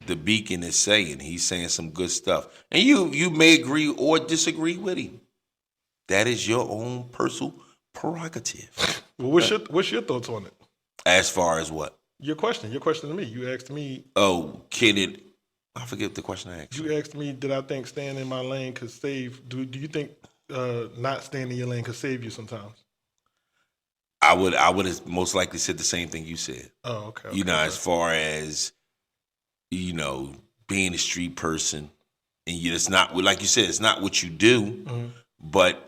Speaker 1: the Beacon is saying. He's saying some good stuff, and you may agree or disagree with him. That is your own personal prerogative.
Speaker 2: Well, what's your thoughts on it?
Speaker 1: As far as what?
Speaker 2: Your question to me. You asked me.
Speaker 1: Oh, can it? I forget the question I asked.
Speaker 2: You asked me, did I think staying in my lane could save? Do you think not staying in your lane could save you sometimes?
Speaker 1: I would have most likely said the same thing you said.
Speaker 2: Oh, okay.
Speaker 1: You know, as far as being a street person, and it's not like you said, it's not what you do, but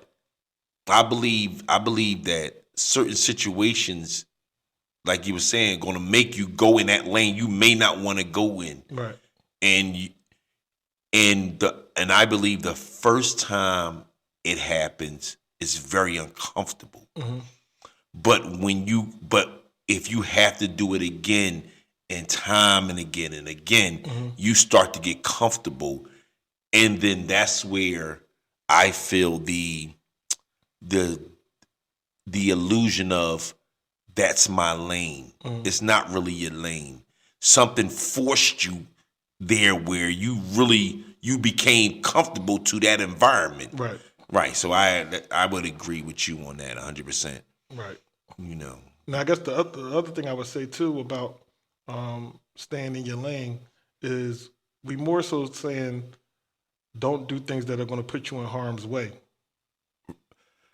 Speaker 1: I believe that certain situations, like you were saying, going to make you go in that lane you may not want to go in,
Speaker 2: right? And
Speaker 1: I believe the first time it happens is very uncomfortable. But if you have to do it again and time and again, you start to get comfortable, and then that's where I feel the illusion of that's my lane. It's not really your lane. Something forced you there where you became comfortable to that environment. Right. So I would agree with you on that 100%.
Speaker 2: Right.
Speaker 1: Now
Speaker 2: I guess the other thing I would say too about staying in your lane is we more so saying don't do things that are going to put you in harm's way.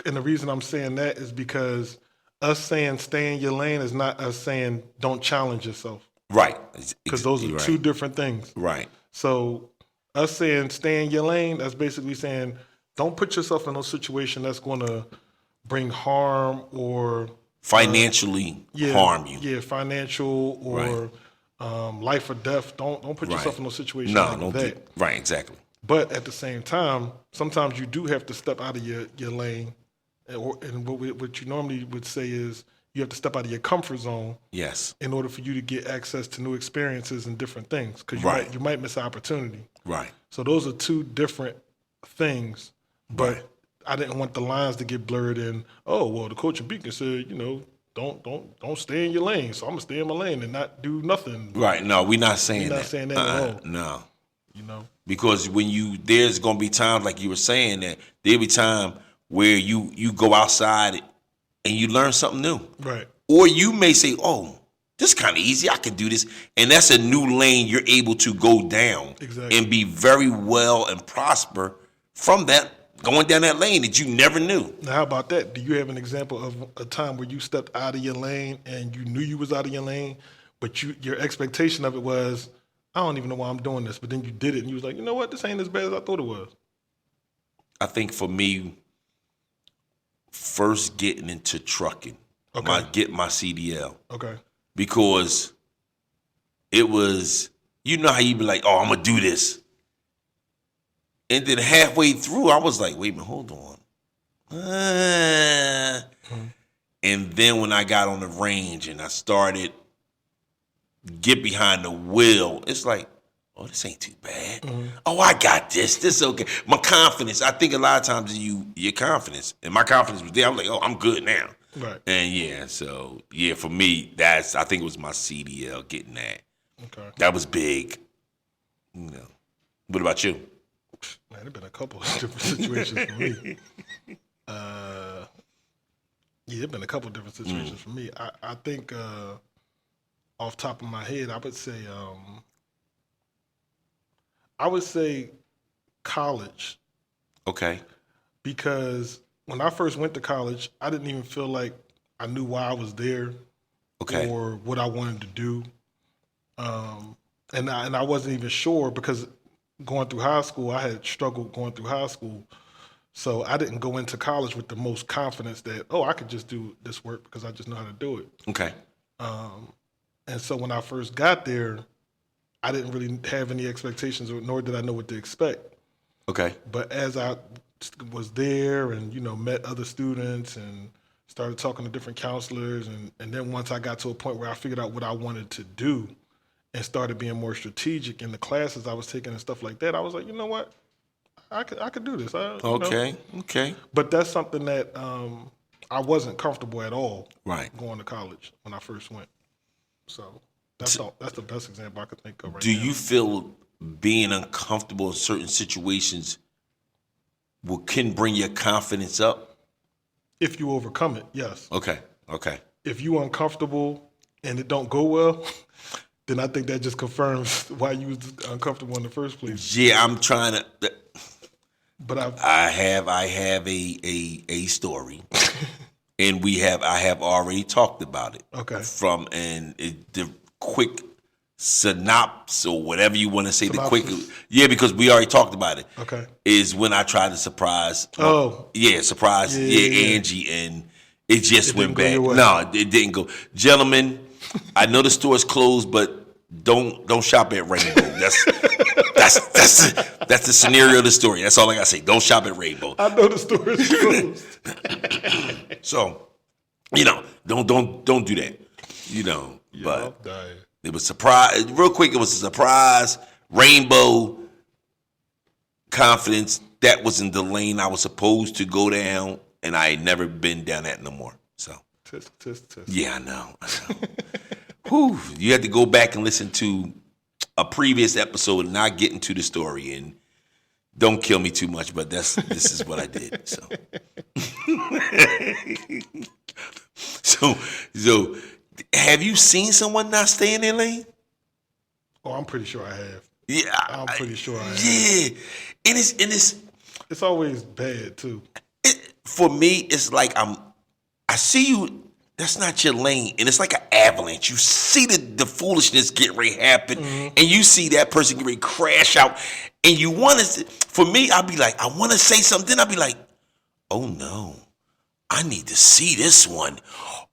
Speaker 2: And the reason I'm saying that is because us saying stay in your lane is not us saying don't challenge yourself.
Speaker 1: Right.
Speaker 2: Because those are two different things.
Speaker 1: Right.
Speaker 2: So us saying stay in your lane, that's basically saying don't put yourself in a situation that's going to bring harm or
Speaker 1: financially harm you.
Speaker 2: Yeah, financial or life or death. Don't put yourself in a situation like that.
Speaker 1: Right, exactly.
Speaker 2: But at the same time, sometimes you do have to step out of your lane. And what you normally would say is you have to step out of your comfort zone.
Speaker 1: Yes.
Speaker 2: In order for you to get access to new experiences and different things, because you might miss an opportunity.
Speaker 1: Right.
Speaker 2: So those are two different things. But I didn't want the lines to get blurred in. Oh well, the coach of Beacon said, don't stay in your lane. So I'm gonna stay in my lane and not do nothing.
Speaker 1: Right. No, we're not saying that.
Speaker 2: We're not saying that at all.
Speaker 1: No. Because there's gonna be times like you were saying that there'll be time where you go outside and you learn something new.
Speaker 2: Right.
Speaker 1: Or you may say, oh, this is kind of easy. I can do this. And that's a new lane you're able to go down and be very well and prosper from that, going down that lane that you never knew.
Speaker 2: Now, how about that? Do you have an example of a time where you stepped out of your lane and you knew you was out of your lane, but your expectation of it was, I don't even know why I'm doing this, but then you did it and you was like, you know what? This ain't as bad as I thought it was.
Speaker 1: I think for me, first getting into trucking, get my CDL.
Speaker 2: Okay.
Speaker 1: Because it was, how you be like, oh, I'm going to do this. And then halfway through, I was like, wait a minute, hold on. And then when I got on the range and I started get behind the wheel, it's like, oh, this ain't too bad. Oh, I got this. This is okay. My confidence, I think a lot of times your confidence, and my confidence was there. I was like, oh, I'm good now.
Speaker 2: Right.
Speaker 1: And for me, I think it was my CDL getting that.
Speaker 2: Okay.
Speaker 1: That was big. What about you?
Speaker 2: Man, there's been a couple of different situations for me. Yeah, there's been a couple of different situations for me. I think off top of my head, I would say college.
Speaker 1: Okay.
Speaker 2: Because when I first went to college, I didn't even feel like I knew why I was there
Speaker 1: Okay.
Speaker 2: or what I wanted to do. And I wasn't even sure because going through high school, I had struggled going through high school. So I didn't go into college with the most confidence that, I could just do this work because I just know how to do it.
Speaker 1: Okay.
Speaker 2: And so when I first got there, I didn't really have any expectations, nor did I know what to expect.
Speaker 1: Okay.
Speaker 2: But as I was there and, met other students and started talking to different counselors, and then once I got to a point where I figured out what I wanted to do and started being more strategic in the classes I was taking and stuff like that, I was like, you know what? I could do this.
Speaker 1: Okay.
Speaker 2: But that's something that I wasn't comfortable at all going to college when I first went. So that's the best example I could think of right now.
Speaker 1: Do you feel being uncomfortable in certain situations can bring your confidence up?
Speaker 2: If you overcome it, yes.
Speaker 1: Okay.
Speaker 2: If you're uncomfortable and it don't go well, then I think that just confirms why you was uncomfortable in the first place.
Speaker 1: Yeah, I'm trying to.
Speaker 2: But
Speaker 1: I have a story, and I have already talked about it.
Speaker 2: Okay.
Speaker 1: The quick synopsis or whatever you want to say. Because we already talked about it.
Speaker 2: Okay.
Speaker 1: Is when I tried to surprise. Surprise. Angie, and it just went bad. No, it didn't go. Gentlemen, I know the store's closed, but don't shop at Rainbow. That's the scenario of the story. That's all I gotta say. Don't shop at Rainbow.
Speaker 2: I know the store is closed.
Speaker 1: So, don't do that. But
Speaker 2: I'm dying.
Speaker 1: it was surprise. Real quick, it was a surprise. Rainbow confidence. That was in the lane I was supposed to go down, and I had never been down that no more. So,
Speaker 2: tisk.
Speaker 1: Yeah, I know. Whew, you had to go back and listen to a previous episode and not get into the story, and don't kill me too much, but this is what I did. So have you seen someone not stay in their lane?
Speaker 2: Oh, I'm pretty sure I have.
Speaker 1: Yeah,
Speaker 2: I'm pretty sure I have.
Speaker 1: Yeah, and it's
Speaker 2: always bad too.
Speaker 1: For me, it's like I see you. That's not your lane, and it's like an avalanche. You see the foolishness get ready to happen, and you see that person get ready to crash out, and you want to. For me, I'll be like, I want to say something. Then I'll be like, oh no, I need to see this one.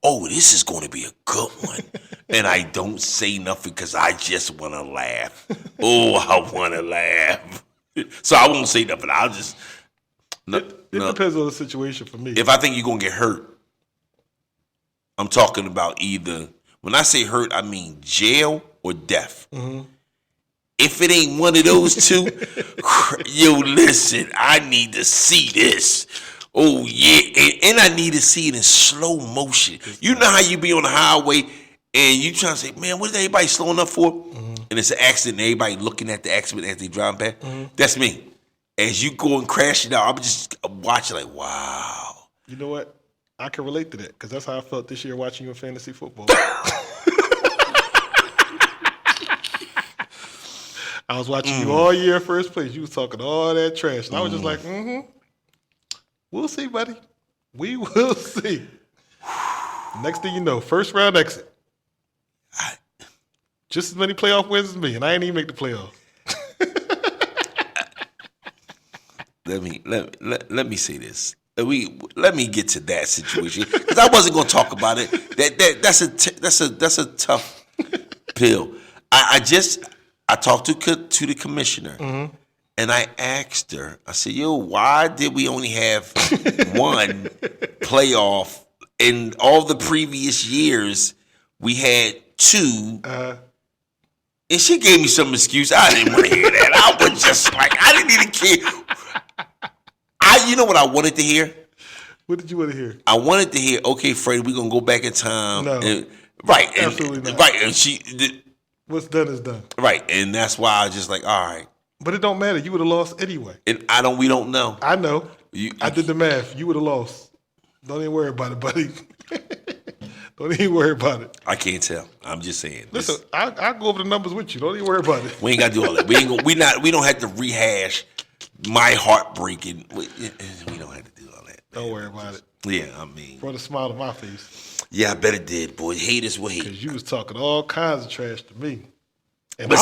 Speaker 1: Oh, this is going to be a good one, and I don't say nothing because I just want to laugh. Oh, I want to laugh, so I won't say nothing. I'll just.
Speaker 2: It depends on the situation for me.
Speaker 1: If I think you're gonna get hurt. I'm talking about either, when I say hurt, I mean jail or death. Mm-hmm. If it ain't one of those two, listen, I need to see this. Oh, yeah. And I need to see it in slow motion. You know how you be on the highway and you trying to say, man, what is everybody slowing up for? Mm-hmm. And it's an accident and everybody looking at the accident as they drive past. Mm-hmm. That's me. As you go and crash it out, I'm just watching like, wow.
Speaker 2: You know what? I can relate to that because that's how I felt this year watching you in fantasy football. I was watching you all year first place. You was talking all that trash. And I was just like, we'll see, buddy. We will see. Next thing you know, first round exit. Just as many playoff wins as me, and I ain't even make the playoffs.
Speaker 1: Let me say this. Let me get to that situation because I wasn't going to talk about it. That's a tough pill. I talked to the commissioner and I asked her. I said, "Yo, why did we only have one playoff in all the previous years? We had two." And she gave me some excuse. I didn't want to hear that. I was just like, I didn't even care. You know what I wanted to hear?
Speaker 2: What did you want to hear?
Speaker 1: I wanted to hear, okay, Freddie, we're going to go back in time.
Speaker 2: No.
Speaker 1: Absolutely
Speaker 2: not.
Speaker 1: Right. And
Speaker 2: what's done is done.
Speaker 1: Right. And that's why I was just like, all right.
Speaker 2: But it don't matter. You would have lost anyway.
Speaker 1: And we don't know.
Speaker 2: I know. I did the math. You would have lost. Don't even worry about it, buddy. Don't even worry about it.
Speaker 1: I can't tell. I'm just saying.
Speaker 2: Listen, I'll go over the numbers with you. Don't even worry about it.
Speaker 1: We ain't got to do all that. We don't have to rehash my heartbreaking. We don't have to do all that.
Speaker 2: Don't worry about it.
Speaker 1: Yeah, I mean.
Speaker 2: Brought a smile to my face.
Speaker 1: Yeah, I bet it did, boy. Haters will hate.
Speaker 2: Because you was talking all kinds of trash to me. And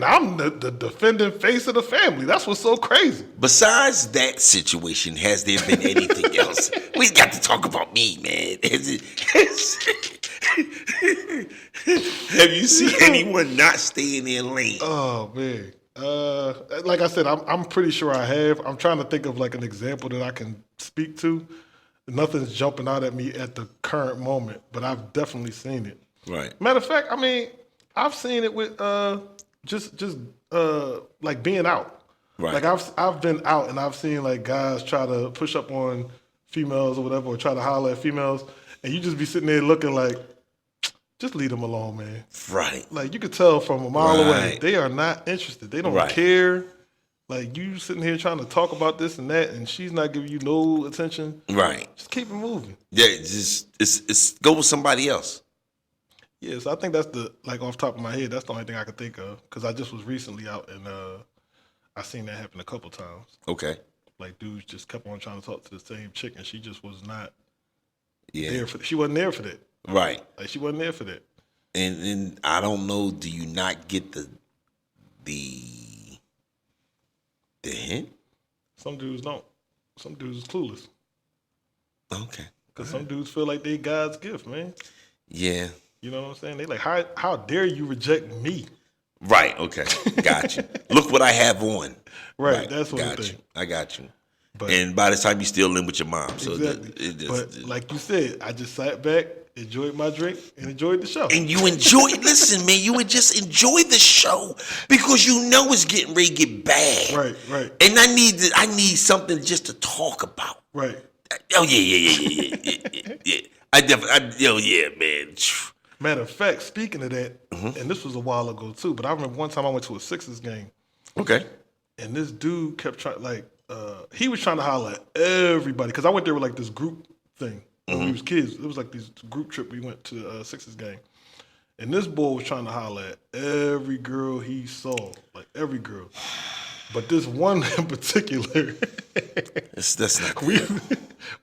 Speaker 2: I'm the defending face of the family. That's what's so crazy.
Speaker 1: Besides that situation, has there been anything else? We got to talk about me, man. Have you seen anyone not stay in their lane?
Speaker 2: Oh man. Like I said, I'm pretty sure I have. I'm trying to think of like an example that I can speak to. Nothing's jumping out at me at the current moment, but I've definitely seen it.
Speaker 1: Right.
Speaker 2: Matter of fact, I mean, I've seen it with just like being out.
Speaker 1: Right.
Speaker 2: Like I've been out and I've seen like guys try to push up on females or whatever, or try to holler at females, and you just be sitting there looking like, just leave them alone, man.
Speaker 1: Right.
Speaker 2: Like you could tell from a mile away, they are not interested. They don't care. Like you sitting here trying to talk about this and that, and she's not giving you no attention.
Speaker 1: Right.
Speaker 2: Just keep it moving.
Speaker 1: Yeah, it's go with somebody else.
Speaker 2: Yeah, so I think that's off the top of my head, that's the only thing I could think of. Because I just was recently out and I seen that happen a couple times.
Speaker 1: Okay.
Speaker 2: Like dudes just kept on trying to talk to the same chick and she just was not
Speaker 1: there.
Speaker 2: She wasn't there for that.
Speaker 1: Right.
Speaker 2: Like she wasn't there for that.
Speaker 1: And I don't know, do you not get the hint?
Speaker 2: Some dudes don't. Some dudes is clueless.
Speaker 1: Okay.
Speaker 2: Because some dudes feel like they God's gift, man.
Speaker 1: Yeah.
Speaker 2: You know what I'm saying? They like, how dare you reject me?
Speaker 1: Right. Okay. Got you. Look what I have on.
Speaker 2: Right. That's what
Speaker 1: got you. I got you.
Speaker 2: But,
Speaker 1: and by the time you still in with your mom, so
Speaker 2: exactly. But like you said, I just sat back, enjoyed my drink, and enjoyed the show.
Speaker 1: And you enjoy. Listen, man, you would just enjoy the show because you know it's getting ready to get bad.
Speaker 2: Right.
Speaker 1: And I need something just to talk about.
Speaker 2: Right.
Speaker 1: Oh yeah. I definitely. Man.
Speaker 2: Matter of fact, speaking of that, and this was a while ago too, but I remember one time I went to a Sixers game.
Speaker 1: Okay.
Speaker 2: And this dude kept trying, he was trying to holler at everybody because I went there with like this group thing when we was kids. It was like this group trip. We went to a Sixers game, and this boy was trying to holler at every girl he saw, like every girl. But this one in particular,
Speaker 1: that's not cool.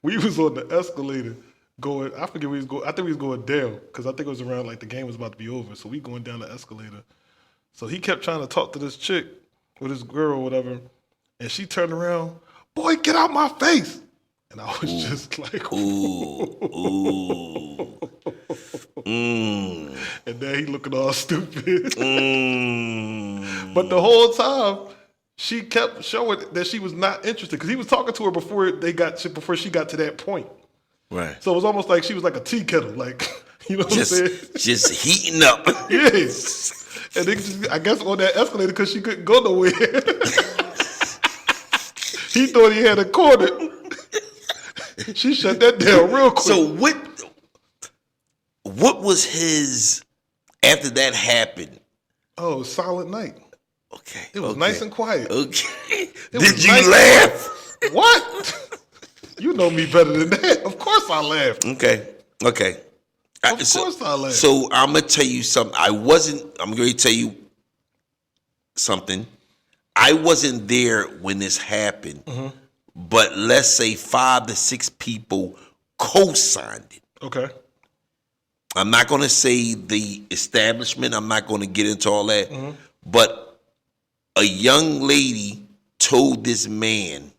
Speaker 2: We was on the escalator. Going, I forget where he was going. I think we was going down because I think it was around like the game was about to be over. So we going down the escalator. So he kept trying to talk to this chick with this girl or whatever, and she turned around, boy, get out my face. And I was just like,
Speaker 1: ooh.
Speaker 2: And then he looking all stupid. But the whole time, she kept showing that she was not interested because he was talking to her before she got to that point.
Speaker 1: Right.
Speaker 2: So it was almost like she was like a tea kettle, like, you know what I'm saying?
Speaker 1: Just heating up.
Speaker 2: Yes. And then I guess on that escalator because she couldn't go nowhere. He thought he had a corner. She shut that down real quick.
Speaker 1: So what was his after that happened?
Speaker 2: Oh, silent night.
Speaker 1: Okay.
Speaker 2: It was nice and quiet.
Speaker 1: Okay. Did you laugh?
Speaker 2: What? You know me better than that. Of course I laughed.
Speaker 1: Okay.
Speaker 2: Of course I laughed.
Speaker 1: So I'm going to tell you something. I'm going to tell you something. I wasn't there when this happened, but let's say 5 to 6 people co-signed it.
Speaker 2: Okay.
Speaker 1: I'm not going to say the establishment. I'm not going to get into all that. But a young lady told this man,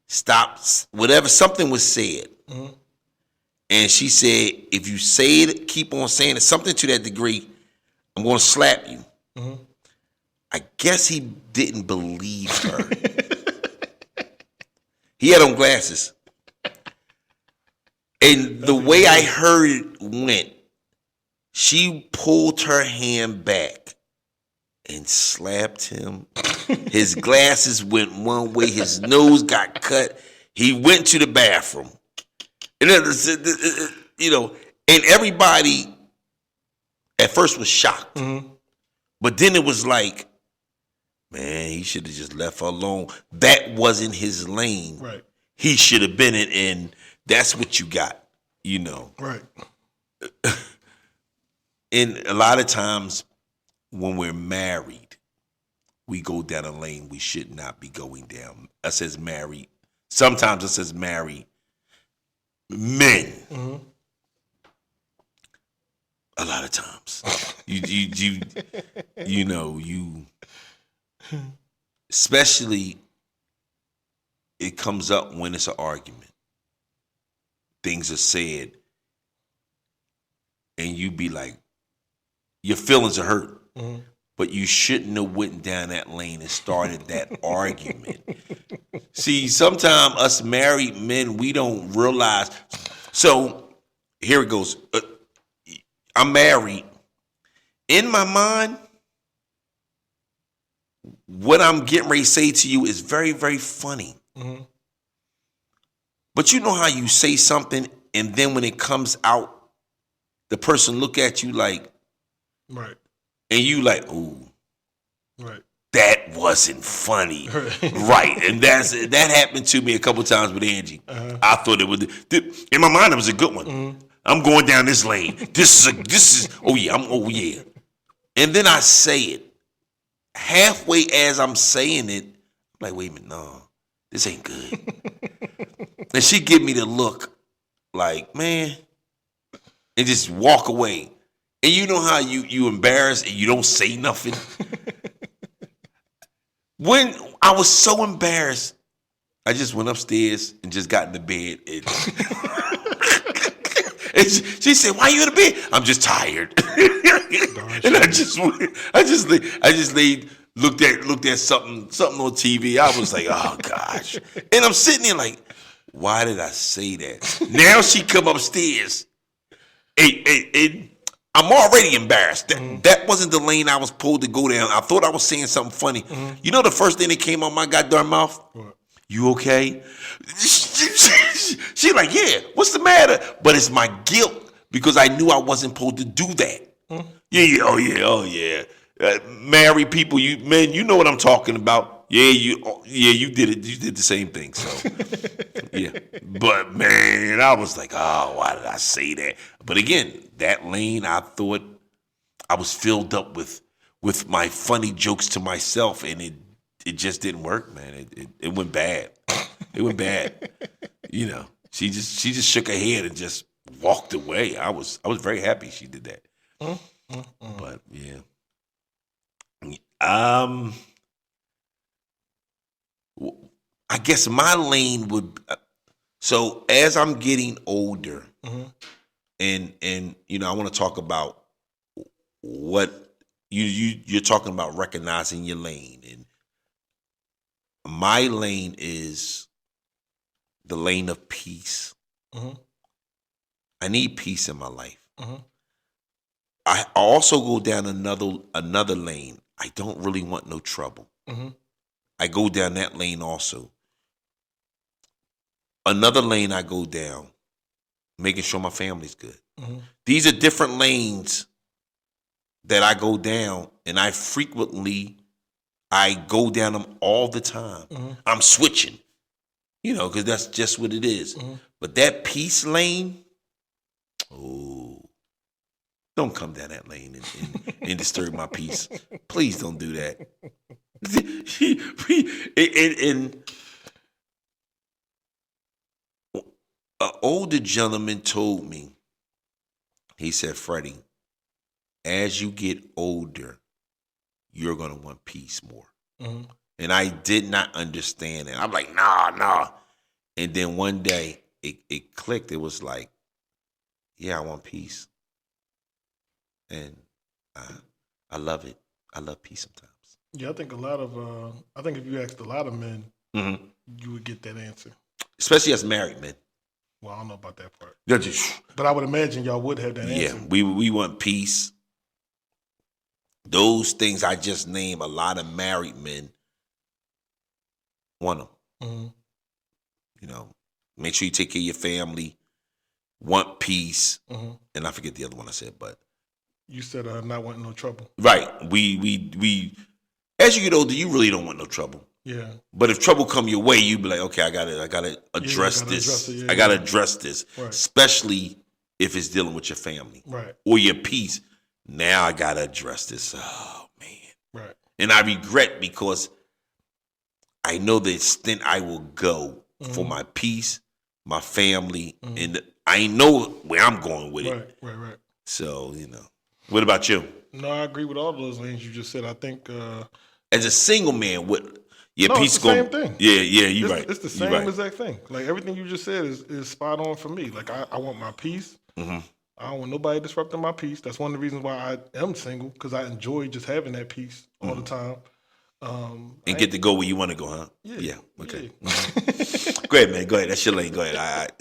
Speaker 1: stop, whatever, something was said. And she said, if you say it, keep on saying it, something to that degree, I'm going to slap you. I guess he didn't believe her. He had on glasses. And the way I heard it went, she pulled her hand back and slapped him. His glasses went one way. His nose got cut. He went to the bathroom. And and everybody at first was shocked. But then it was like, Man, he should have just left her alone. That wasn't his lane.
Speaker 2: Right.
Speaker 1: He should have been it, and that's what you got, you know.
Speaker 2: Right.
Speaker 1: And a lot of times when we're married, we go down a lane we should not be going down. Us as married, sometimes us as married men.
Speaker 2: Mm-hmm.
Speaker 1: A lot of times, you especially it comes up when it's an argument. Things are said, and you be like, your feelings are hurt,
Speaker 2: Mm-hmm.
Speaker 1: but you shouldn't have went down that lane and started that argument. See, sometimes us married men, we don't realize. So here it goes. I'm married. In my mind, what I'm getting ready to say to you is very, very funny.
Speaker 2: Mm-hmm.
Speaker 1: But you know how you say something, and then when it comes out, the person look at you like,
Speaker 2: Right.
Speaker 1: and you like, ooh,
Speaker 2: Right.
Speaker 1: that wasn't funny. Right. And that happened to me a couple times with Angie.
Speaker 2: Uh-huh.
Speaker 1: I thought it was, in my mind, it was a good one.
Speaker 2: Mm-hmm.
Speaker 1: I'm going down this lane. This is, oh yeah. And then I say it. Halfway as I'm saying it, I'm like, wait a minute, no, this ain't good. And she give me the look like, man, and just walk away. And you know how you embarrassed and you don't say nothing? When I was so embarrassed, I just went upstairs and just got in the bed. And she said, "Why you in the bed?" I'm just tired. And I just laid, looked at something on TV. I was like, oh gosh. And I'm sitting there like, why did I say that? Now she come upstairs. And I'm already embarrassed. That wasn't the lane I was pulled to go down. I thought I was saying something funny. Mm-hmm. You know the first thing that came out my goddamn mouth?
Speaker 2: What?
Speaker 1: You okay? She like, yeah, what's the matter? But it's my guilt because I knew I wasn't supposed to do that. Mm-hmm. Oh yeah. Married people, you know what I'm talking about. Yeah, you did it. You did the same thing. So yeah. But man, I was like, oh, why did I say that? But again, that lane, I thought I was filled up with my funny jokes to myself, and it just didn't work, man. It went bad. It went bad. You know, she just shook her head and just walked away. I was very happy she did that. But yeah. I guess my lane would. So as I'm getting older, and I want to talk about what you're talking about, recognizing your lane, and my lane is the lane of peace. I need peace in my life. I also go down another lane. I don't really want no trouble. I go down that lane also. Another lane I go down, making sure my family's good. These are different lanes that I go down, and I go down them all the time. I'm switching, because that's just what it is. But that peace lane, oh, don't come down that lane and disturb my peace. Please don't do that. And an older gentleman told me, he said, Freddie, as you get older, you're going to want peace more. And I did not understand it. I'm like, nah. And then one day it clicked. It was like, yeah, I want peace. And I love it. I love peace sometimes.
Speaker 2: Yeah, I think if you asked a lot of men, you would get that answer.
Speaker 1: Especially as married men.
Speaker 2: Well, I don't know about that part.
Speaker 1: Just,
Speaker 2: but I would imagine y'all would have that answer.
Speaker 1: Yeah, we want peace. Those things I just named, a lot of married men want them. Make sure you take care of your family, want peace, and I forget the other one I said, but
Speaker 2: you said not wanting no trouble.
Speaker 1: Right. We As you get older, you really don't want no trouble.
Speaker 2: Yeah.
Speaker 1: But if trouble come your way, you be like, okay, I gotta address this. I gotta address this, especially if it's dealing with your family, or your peace. Now I gotta address this. Oh man, and I regret because I know the extent I will go for my peace, my family, and I know where I'm going with it.
Speaker 2: Right.
Speaker 1: So what about you?
Speaker 2: No, I agree with all those things you just said. I think
Speaker 1: as a single man,
Speaker 2: it's the same thing.
Speaker 1: Yeah, you're right.
Speaker 2: It's the same exact thing. Like everything you just said is spot on for me. Like I want my peace. I don't want nobody disrupting my peace. That's one of the reasons why I am single, because I enjoy just having that peace all the time.
Speaker 1: And get to go where you want to go, huh? Yeah. Okay.
Speaker 2: Yeah.
Speaker 1: Go ahead, man. Go ahead. That's your lane. Go ahead.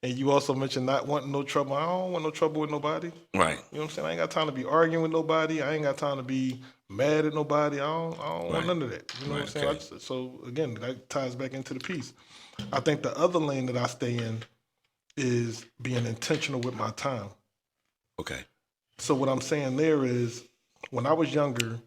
Speaker 2: And you also mentioned not wanting no trouble. I don't want no trouble with nobody.
Speaker 1: Right.
Speaker 2: You know what I'm saying? I ain't got time to be arguing with nobody. I ain't got time to be mad at nobody. I don't want none of that. You know what I'm saying?
Speaker 1: Okay.
Speaker 2: So again, that ties back into the peace. I think the other lane that I stay in is being intentional with my time.
Speaker 1: Okay.
Speaker 2: So what I'm saying there is, when I was younger,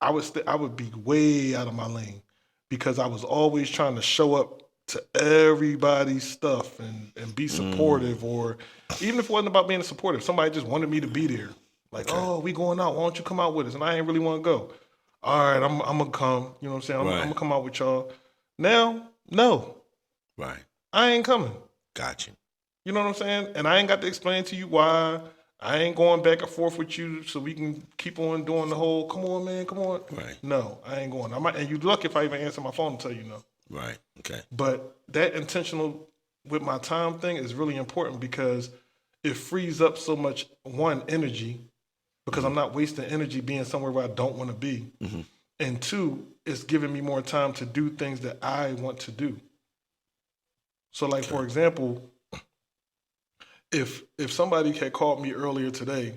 Speaker 2: I would be way out of my lane because I was always trying to show up to everybody's stuff and be supportive, or even if it wasn't about being supportive, somebody just wanted me to be there. Like, oh, we going out, why don't you come out with us? And I ain't really want to go. All right, I'm gonna come. You know what I'm saying? I'm gonna come out with y'all. Now, no.
Speaker 1: Right.
Speaker 2: I ain't coming.
Speaker 1: Gotcha.
Speaker 2: You know what I'm saying? And I ain't got to explain to you why. I ain't going back and forth with you so we can keep on doing the whole, come on, man, come on.
Speaker 1: Right.
Speaker 2: No, I ain't going. And you're lucky if I even answer my phone and tell you no.
Speaker 1: Right. Okay.
Speaker 2: But that intentional with my time thing is really important because it frees up so much, one, energy, because I'm not wasting energy being somewhere where I don't want to be. And two, it's giving me more time to do things that I want to do. So like, for example, if somebody had called me earlier today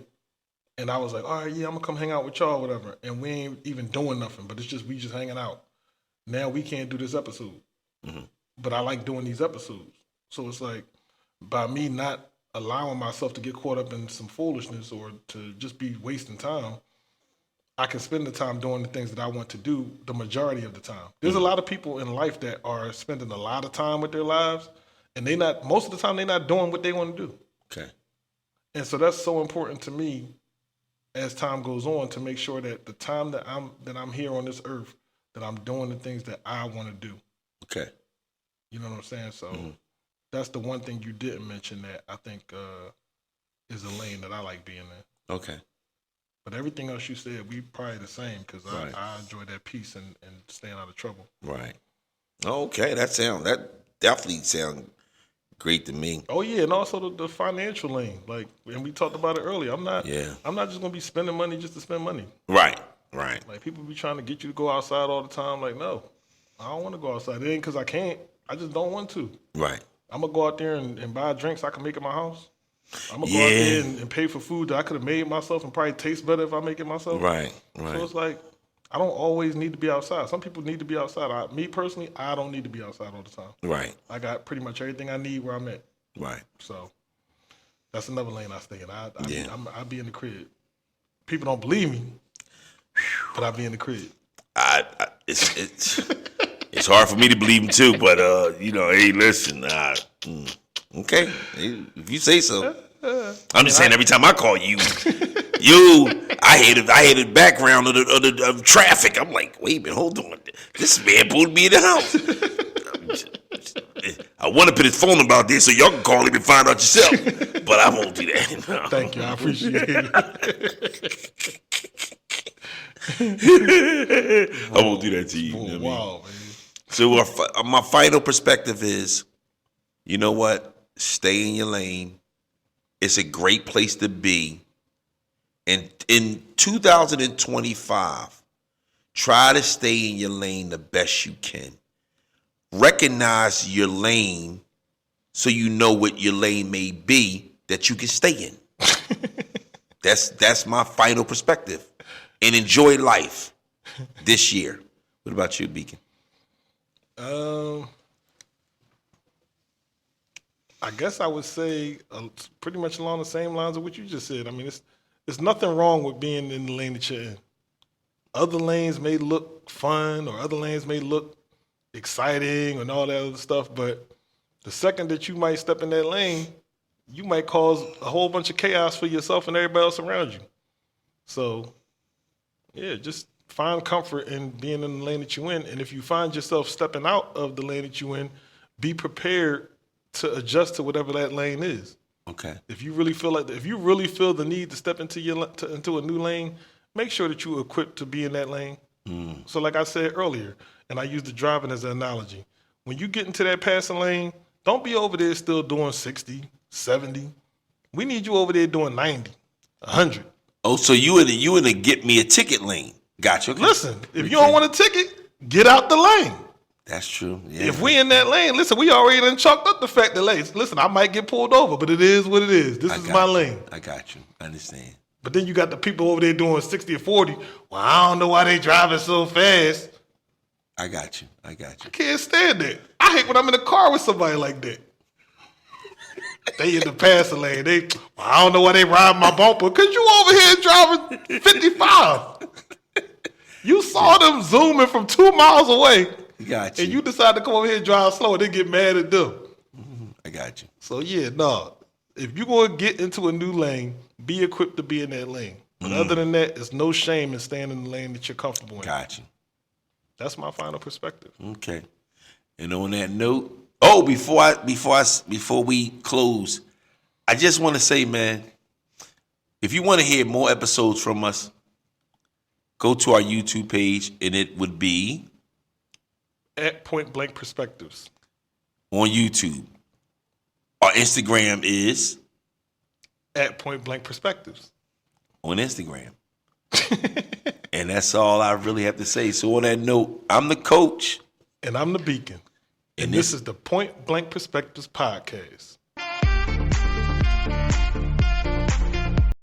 Speaker 2: and I was like, all right, yeah, I'm gonna come hang out with y'all, whatever, and we ain't even doing nothing, but we just hanging out. Now we can't do this episode. But I like doing these episodes. So it's like, by me not allowing myself to get caught up in some foolishness or to just be wasting time, I can spend the time doing the things that I want to do the majority of the time. There's a lot of people in life that are spending a lot of time with their lives, and most of the time they're not doing what they want to do.
Speaker 1: Okay.
Speaker 2: And so that's so important to me as time goes on, to make sure that the time that I'm here on this earth, that I'm doing the things that I want to do.
Speaker 1: Okay.
Speaker 2: You know what I'm saying? So that's the one thing you didn't mention that I think is a lane that I like being in.
Speaker 1: Okay.
Speaker 2: But everything else you said, we probably the same, because I enjoy that peace and staying out of trouble.
Speaker 1: Right. Okay. That definitely sound great to me.
Speaker 2: Oh yeah, and also the financial lane, like, and we talked about it earlier. I'm not just gonna be spending money just to spend money.
Speaker 1: Right.
Speaker 2: Like, people be trying to get you to go outside all the time. Like, no, I don't want to go outside. It ain't because I can't. I just don't want to.
Speaker 1: Right.
Speaker 2: I'm gonna go out there and buy drinks I can make at my house. I'm gonna go out there and pay for food that I could have made myself and probably taste better if I make it myself.
Speaker 1: Right.
Speaker 2: So it's like, I don't always need to be outside. Some people need to be outside. Me personally, I don't need to be outside all the time.
Speaker 1: Right.
Speaker 2: I got pretty much everything I need where I'm at.
Speaker 1: Right.
Speaker 2: So that's another lane I stay in. I be in the crib. People don't believe me, but I be in the crib.
Speaker 1: It's hard for me to believe him too, but hey, listen, okay, if you say so. I'm just saying, every time I call you, I hated the background of the traffic. I'm like, wait a minute, hold on, this man pulled me in the house. I want to put his phone number out there so y'all can call him and find out yourself, but I won't do that. No.
Speaker 2: Thank you, I appreciate it.
Speaker 1: I won't do that to you. You know what I mean? Man. So my final perspective is, you know what? Stay in your lane. It's a great place to be. And in 2025, try to stay in your lane the best you can. Recognize your lane so you know what your lane may be that you can stay in. That's my final perspective. And enjoy life this year. What about you, Beacon?
Speaker 2: I guess I would say pretty much along the same lines of what you just said. I mean, it's nothing wrong with being in the lane that you're in. other lanes may look fun or other lanes may look exciting and all that other stuff, but the second that you might step in that lane, you might cause a whole bunch of chaos for yourself and everybody else around you. So, yeah, just find comfort in being in the lane that you're in. And if you find yourself stepping out of the lane that you're in, be prepared to adjust to whatever that lane is.
Speaker 1: Okay.
Speaker 2: If you really feel the need to step into into a new lane, make sure that you're equipped to be in that lane. So like I said earlier, and I used the driving as an analogy, when you get into that passing lane, don't be over there still doing 60, 70. We need you over there doing 90, 100.
Speaker 1: Oh, so you in the get me a ticket lane. Gotcha. Okay.
Speaker 2: Listen, if you don't want a ticket, get out the lane.
Speaker 1: That's true. Yeah.
Speaker 2: If we in that lane, listen, we already done chalked up the fact that, listen, I might get pulled over, but it is what it is. This is my lane.
Speaker 1: I got you. I understand.
Speaker 2: But then you got the people over there doing 60 or 40. Well, I don't know why they driving so fast.
Speaker 1: I got you. I
Speaker 2: Can't stand that. I hate when I'm in a car with somebody like that. They in the passing lane. I don't know why they ride my bumper. Because you over here driving 55. You saw them zooming from 2 miles away.
Speaker 1: Got you.
Speaker 2: And you decide to come over here and drive slow and then get mad at them.
Speaker 1: I got you.
Speaker 2: So, yeah, no. If you're going to get into a new lane, be equipped to be in that lane. But other than that, there's no shame in staying in the lane that you're comfortable in.
Speaker 1: Got you.
Speaker 2: That's my final perspective.
Speaker 1: Okay. And on that note, before we close, I just want to say, man, if you want to hear more episodes from us, go to our YouTube page, and it would be
Speaker 2: at Point Blank Perspectives
Speaker 1: on YouTube. Our Instagram is
Speaker 2: at Point Blank Perspectives
Speaker 1: on Instagram. And that's all I really have to say. So on that note, I'm the coach.
Speaker 2: And I'm the beacon. And this is the Point Blank Perspectives podcast.